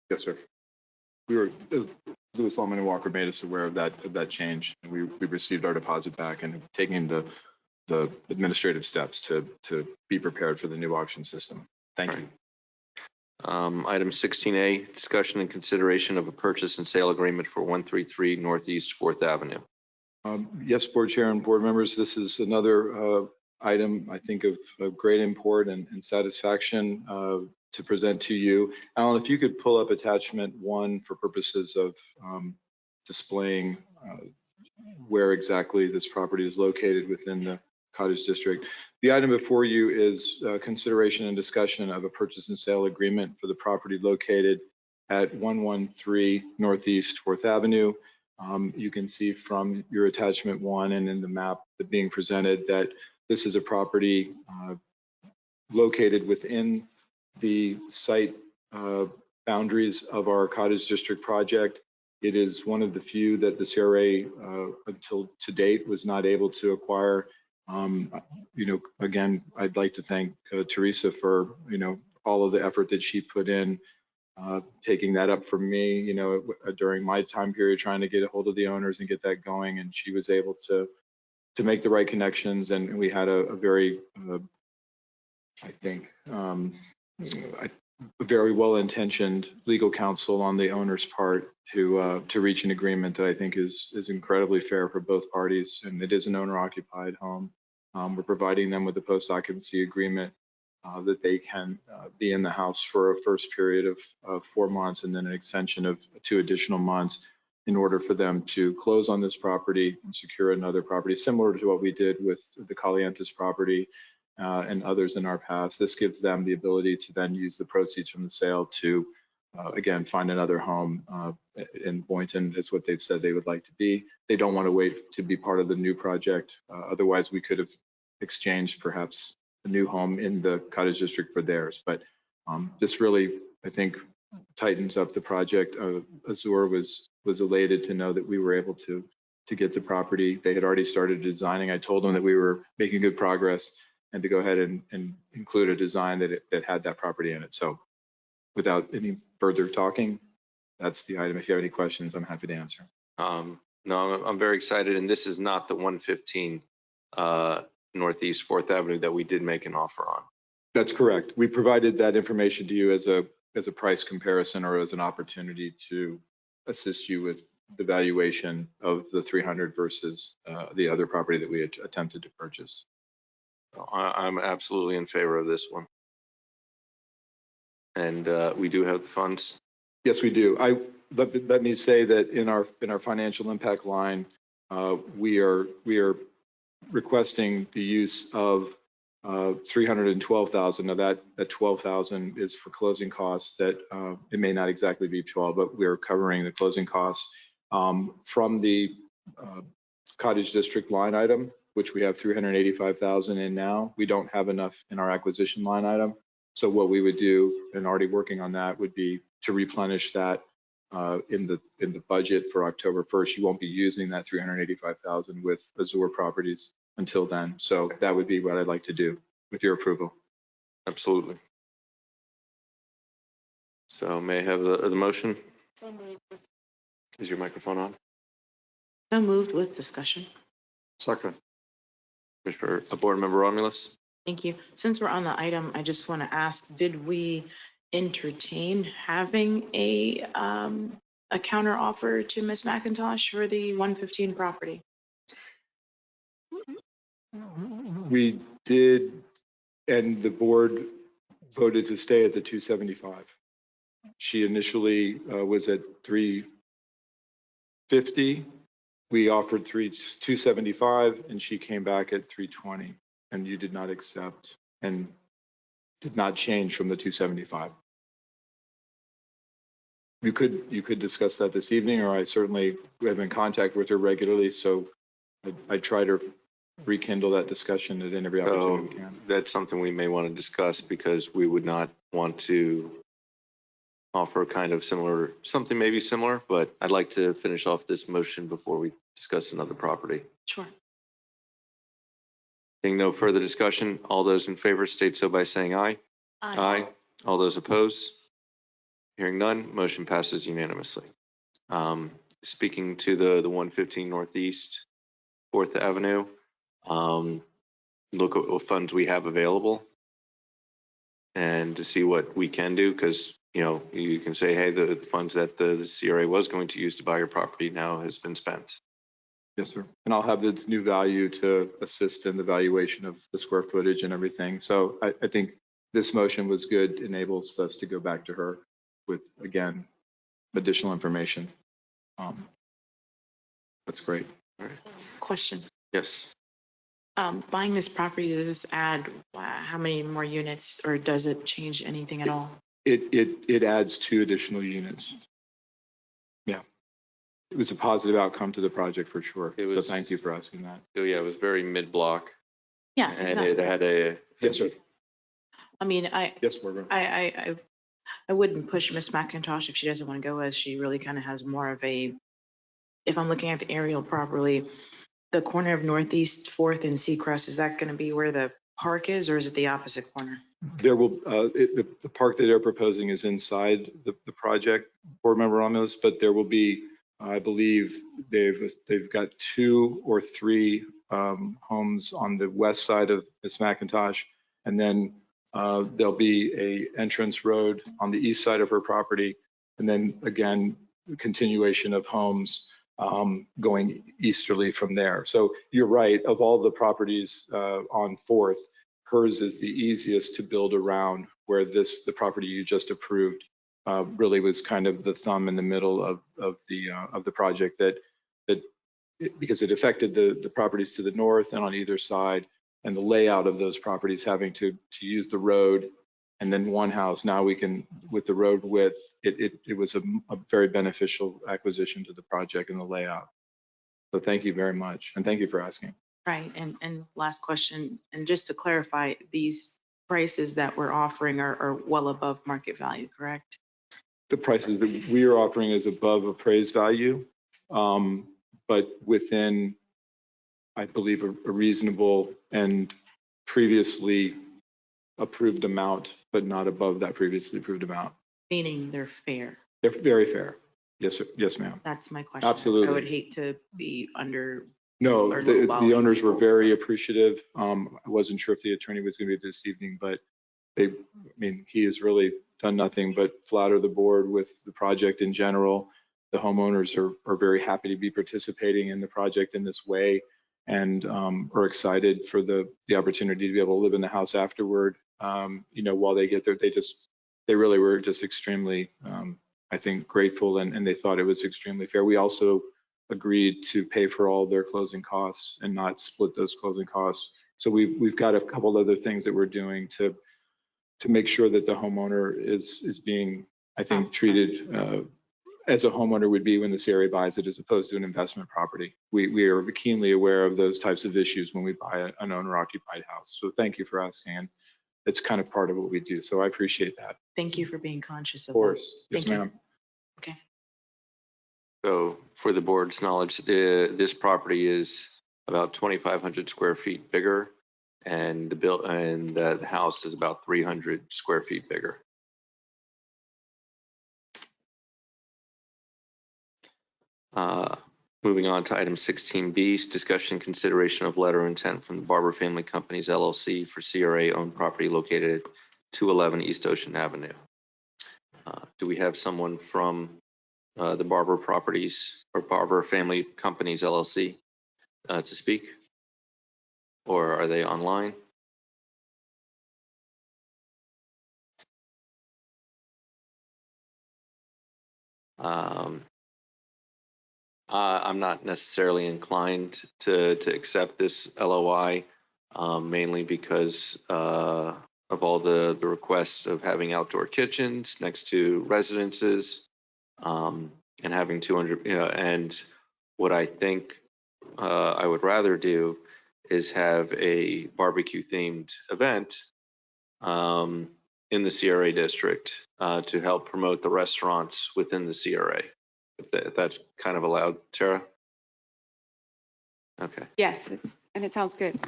Yes, sir. We were, Lewis Longman and Walker made us aware of that change. And we received our deposit back and taking the administrative steps to be prepared for the new auction system. Thank you. Item 16A, discussion and consideration of a purchase and sale agreement for 133 Northeast 4th Avenue. Yes, Board Chair and board members, this is another item I think of great import and satisfaction to present to you. Alan, if you could pull up attachment 1 for purposes of displaying where exactly this property is located within the Cottage District. The item before you is consideration and discussion of a purchase and sale agreement for the property located at 113 Northeast 4th Avenue. You can see from your attachment 1 and in the map that being presented that this is a property located within the site boundaries of our Cottage District project. It is one of the few that the CRA until to date was not able to acquire. You know, again, I'd like to thank Teresa for, you know, all of the effort that she put in taking that up for me, you know, during my time period, trying to get a hold of the owners and get that going. And she was able to make the right connections. And we had a very, I think, a very well-intentioned legal counsel on the owner's part to reach an agreement that I think is incredibly fair for both parties. And it is an owner-occupied home. We're providing them with a post-occupancy agreement that they can be in the house for a first period of 4 months and then an extension of 2 additional months in order for them to close on this property and secure another property similar to what we did with the Calientis property and others in our past. This gives them the ability to then use the proceeds from the sale to, again, find another home in Boynton. Is what they've said they would like to be. They don't want to wait to be part of the new project. Otherwise, we could have exchanged perhaps a new home in the Cottage District for theirs. But this really, I think, tightens up the project. Azure was elated to know that we were able to get the property. They had already started designing. I told them that we were making good progress and to go ahead and include a design that had that property in it. So without any further talking, that's the item. If you have any questions, I'm happy to answer. No, I'm very excited. And this is not the 115 Northeast 4th Avenue that we did make an offer on. That's correct. We provided that information to you as a price comparison or as an opportunity to assist you with the valuation of the 300 versus the other property that we had attempted to purchase. I'm absolutely in favor of this one. And we do have the funds. Yes, we do. Let me say that in our financial impact line, we are requesting the use of $312,000. Now that 12,000 is for closing costs. That it may not exactly be 12, but we're covering the closing costs from the Cottage District line item, which we have 385,000 in now. We don't have enough in our acquisition line item. So what we would do, and already working on that, would be to replenish that in the budget for October 1st. You won't be using that 385,000 with Azure properties until then. So that would be what I'd like to do with your approval. Absolutely. So may I have the motion? Is your microphone on? So moved with discussion. Second. For Board Member Romulus? Thank you. Since we're on the item, I just want to ask, did we entertain having a counter offer to Ms. McIntosh for the 115 property? We did, and the board voted to stay at the 275. She initially was at 350. We offered 275, and she came back at 320, and you did not accept and did not change from the 275. You could discuss that this evening, or I certainly have in contact with her regularly, so I try to rekindle that discussion at every opportunity we can. That's something we may want to discuss, because we would not want to offer kind of similar, something maybe similar, but I'd like to finish off this motion before we discuss another property. Sure. Seeing no further discussion, all those in favor state so by saying aye. Aye. All those opposed? Hearing none, motion passes unanimously. Speaking to the 115 Northeast 4th Avenue, look at what funds we have available and to see what we can do, because you can say, hey, the funds that the CRA was going to use to buy your property now has been spent. Yes, sir. And I'll have this new value to assist in the valuation of the square footage and everything. So I think this motion was good, enables us to go back to her with, again, additional information. That's great. All right. Question. Yes. Buying this property, does this add how many more units, or does it change anything at all? It adds 2 additional units. Yeah. It was a positive outcome to the project for sure. So thank you for asking that. Oh yeah, it was very mid-block. Yeah. And exactly. it had a. Yes, sir. I mean, Yes, Barbara. I wouldn't push Ms. McIntosh if she doesn't want to go, as she really kind of has more of a, if I'm looking at the aerial properly, the corner of Northeast 4th and Seacrest, is that going to be where the park is, or is it the opposite corner? There will, the park that they're proposing is inside the project, Board Member Romulus, but there will be, I believe they've got 2 or 3 homes on the west side of Ms. McIntosh, and then there'll be a entrance road on the east side of her property, and then again, continuation of homes going easterly from there. So you're right, of all the properties on 4th, hers is the easiest to build around, where the property you just approved really was kind of the thumb in the middle of the project, because it affected the properties to the north and on either side, and the layout of those properties having to use the road and then one house. Now we can, with the road width, it was a very beneficial acquisition to the project and the layout. So thank you very much, and thank you for asking. Right. And last question, and just to clarify, these prices that we're offering are well above market value, correct? The prices that we are offering is above appraised value, but within, I believe, a reasonable and previously approved amount, but not above that previously approved amount. Meaning they're fair. They're very fair. Yes, sir. Yes, ma'am. That's my question. Absolutely. I would hate to be under. No, or the lowballing owners were people. very appreciative. I wasn't sure if the attorney was going to be this evening, but he has really done nothing but flatter the board with the project in general. The homeowners are very happy to be participating in the project in this way, and are excited for the opportunity to be able to live in the house afterward. While they get there, they really were just extremely, I think, grateful, and they thought it was extremely fair. We also agreed to pay for all their closing costs and not split those closing costs. So we've got a couple other things that we're doing to make sure that the homeowner is being, I think, treated as a homeowner would be when the CRA buys it, as opposed to an investment property. We are keenly aware of those types of issues when we buy an owner-occupied house. So thank you for asking. And it's kind of part of what we do. So I appreciate that. Thank you for being conscious of Of course. that. Yes, Thank you. ma'am. Okay. So for the board's knowledge, this property is about 2,500 square feet bigger, and the house is about 300 square feet bigger. Moving on to item 16B, discussion and consideration of letter of intent from the Barber Family Companies LLC for CRA owned property located at 211 East Ocean Avenue. Do we have someone from the Barber Properties or Barber Family Companies LLC to speak? Or are they online? I'm not necessarily inclined to accept this LOI, mainly because of all the requests of having outdoor kitchens next to residences, and having 200, and what I think I would rather do is have a barbecue themed event in the CRA district to help promote the restaurants within the CRA. If that's kind of allowed, Tara? Okay. Yes, and it sounds good.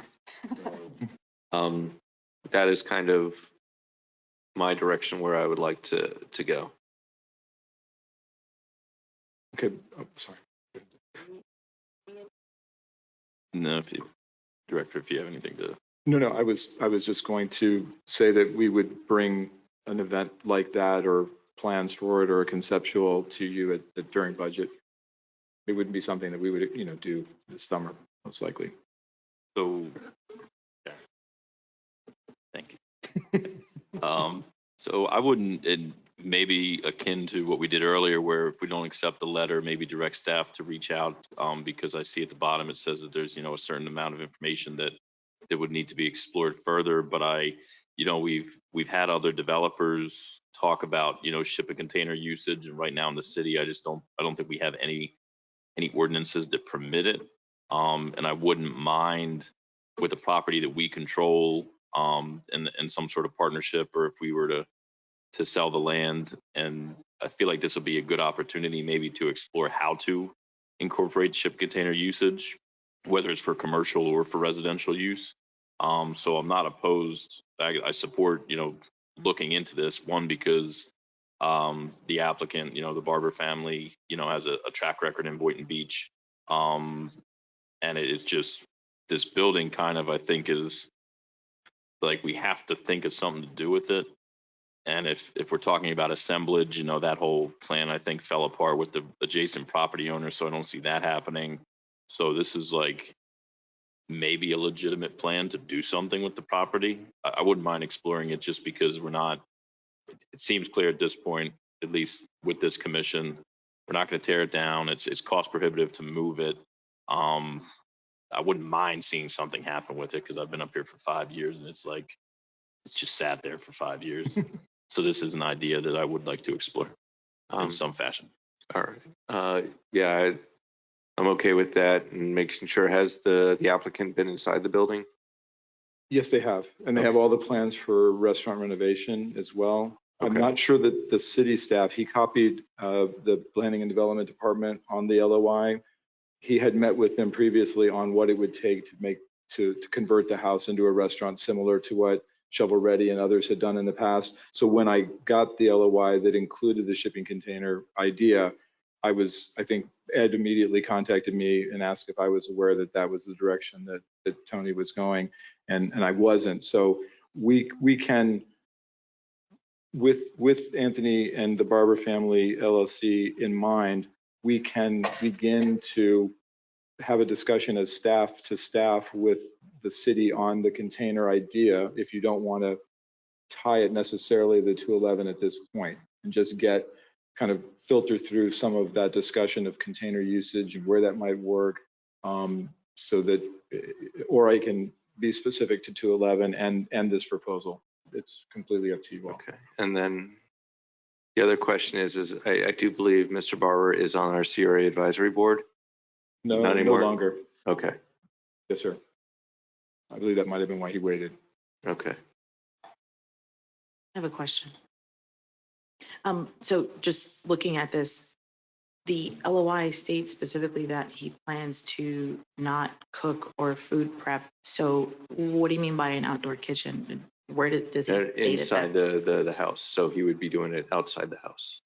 That is kind of my direction where I would like to go. Okay, oh, sorry. No, Director, if you have anything to. No, I was just going to say that we would bring an event like that or plans for it or a conceptual to you during budget. It wouldn't be something that we would, do this summer, most likely. So, yeah. Thank you. So I wouldn't, and maybe akin to what we did earlier, where if we don't accept the letter, maybe direct staff to reach out, because I see at the bottom, it says that there's, a certain amount of information that would need to be explored further. But we've had other developers talk about, shipping container usage. And right now in the city, I don't think we have any ordinances that permit it. And I wouldn't mind with a property that we control, and some sort of partnership, or if we were to sell the land. And I feel like this would be a good opportunity maybe to explore how to incorporate ship container usage, whether it's for commercial or for residential use. So I'm not opposed. I support, looking into this, one, because the applicant, the Barber family, has a track record in Boynton Beach. And it's just, this building kind of, I think, is like, we have to think of something to do with it. And if we're talking about assemblage, that whole plan, I think, fell apart with the adjacent property owner. So I don't see that happening. So this is like maybe a legitimate plan to do something with the property. I wouldn't mind exploring it, just because it seems clear at this point, at least with this commission, we're not going to tear it down. It's cost prohibitive to move it. I wouldn't mind seeing something happen with it, because I've been up here for 5 years and it's just sat there for 5 years. So this is an idea that I would like to explore in some fashion. All right. Yeah, I'm okay with that, and making sure, has the applicant been inside the building? Yes, they have. And they have all the plans for restaurant renovation as well. I'm not sure that the city staff, he copied the planning and development department on the LOI. He had met with them previously on what it would take to convert the house into a restaurant, similar to what Shovel Ready and others had done in the past. So when I got the LOI that included the shipping container idea, I think Ed immediately contacted me and asked if I was aware that that was the direction that Tony was going, and I wasn't. So we can, with Anthony and the Barber Family LLC in mind, we can begin to have a discussion as staff to staff with the city on the container idea, if you don't want to tie it necessarily to the 211 at this point, and just get kind of filter through some of that discussion of container usage and where that might work, so that, or I can be specific to 211 and this proposal. It's completely up to you all. Okay. And then the other question is I do believe Mr. Barber is on our CRA advisory board. No, Not no anymore? longer. Okay. Yes, sir. I believe that might have been why he waited. Okay. I have a question. So just looking at this, the LOI states specifically that he plans to not cook or food prep. So what do you mean by an outdoor kitchen? Where does he state it? Inside the house. So he would be doing it outside the house.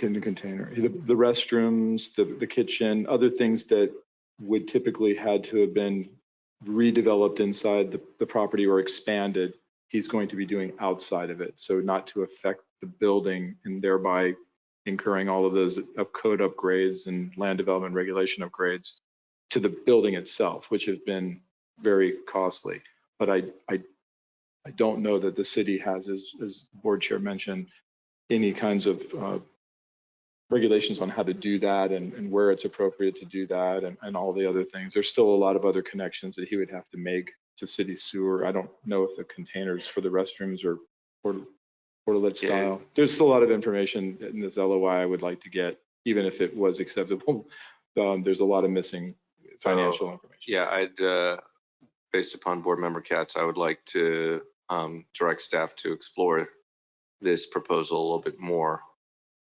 In the container, the restrooms, the kitchen, other things that would typically had to have been redeveloped inside the property or expanded, he's going to be doing outside of it. So not to affect the building and thereby incurring all of those code upgrades and land development regulation upgrades to the building itself, which have been very costly. But I don't know that the city has, as the board chair mentioned, any kinds of regulations on how to do that and where it's appropriate to do that and all the other things. There's still a lot of other connections that he would have to make to city sewer. I don't know if the containers for the restrooms are portalet style. There's still a lot of information in this LOI I would like to get, even if it was acceptable. There's a lot of missing financial information. Yeah, I'd, based upon board member Katz, I would like to direct staff to explore this proposal a little bit more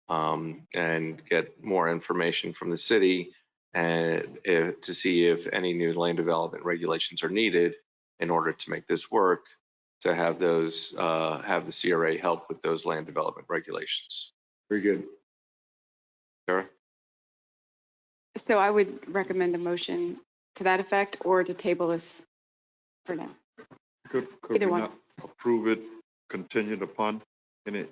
and get more information from the city and to see if any new land development regulations are needed in order to make this work, to have those, have the CRA help with those land development regulations. Very good. Sarah? So I would recommend a motion to that effect or to table this for now. Could Either we one. not approve it contingent upon any?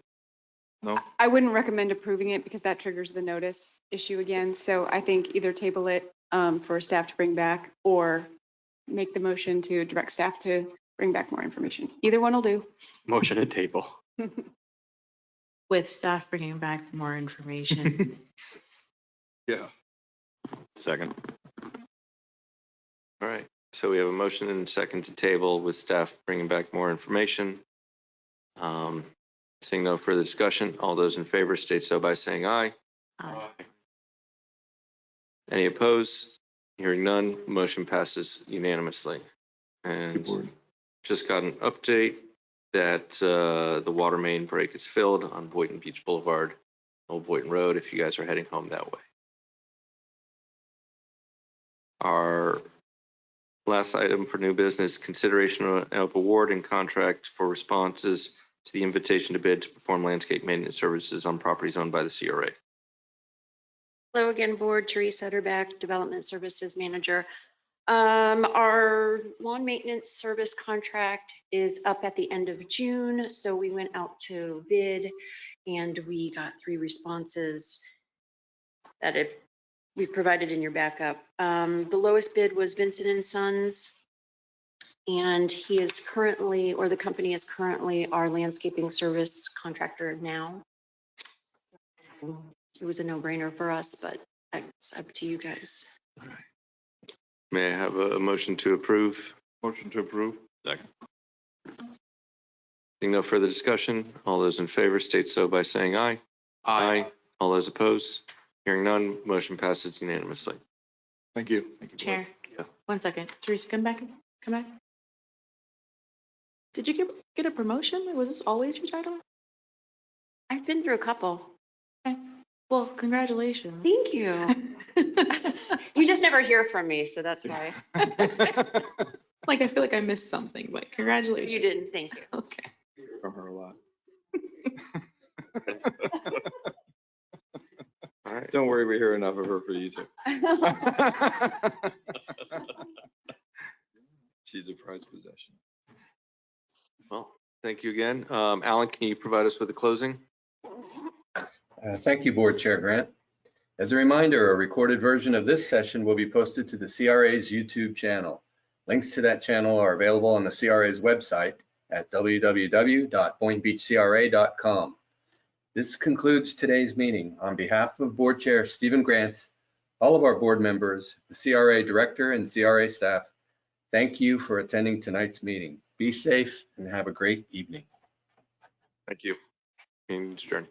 No? I wouldn't recommend approving it because that triggers the notice issue again. So I think either table it for staff to bring back or make the motion to direct staff to bring back more information. Either one will do. Motion to table. With staff bringing back more information. Yeah. Second. All right, so we have a motion and a second to table with staff bringing back more information. Seeing no further discussion, all those in favor state so by saying aye. Aye. Any opposed? Hearing none, motion passes unanimously. And just got an update that the water main break is filled on Boynton Beach Boulevard, Old Boynton Road, if you guys are heading home that way. Our last item for new business, consideration of award and contract for responses to the invitation to bid to perform landscape maintenance services on properties owned by the CRA. Hello again, board. Teresa Utterback, Development Services Manager. Our lawn maintenance service contract is up at the end of June, so we went out to bid and we got 3 responses that we provided in your backup. The lowest bid was Vincent and Sons, and he is currently, or the company is currently, our landscaping service contractor now. It was a no-brainer for us, but it's up to you guys. May I have a motion to approve? Motion to approve. Second. Seeing no further discussion, all those in favor state so by saying aye. Aye. All those opposed? Hearing none, motion passes unanimously. Thank you. Thank you, Chair, Yeah. 1 second. Teresa, come back. Come back. Did you get a promotion? Was this always your title? I've been through a couple. Okay. Well, congratulations. Thank you. You just never hear from me, so that's why. Like, I feel like I missed something, but congratulations. You didn't, thank you. Okay. From her a lot. All right. Don't worry, we hear enough of her for you too. She's a prized possession. Well, thank you again. Alan, can you provide us with a closing? Thank you, Board Chair Grant. As a reminder, a recorded version of this session will be posted to the CRA's YouTube channel. Links to that channel are available on the CRA's website at www.boyntonbeachcra.com. This concludes today's meeting. On behalf of Board Chair Stephen Grant, all of our board members, the CRA Director, and CRA staff, thank you for attending tonight's meeting. Be safe and have a great evening. Thank you. Meeting adjourned.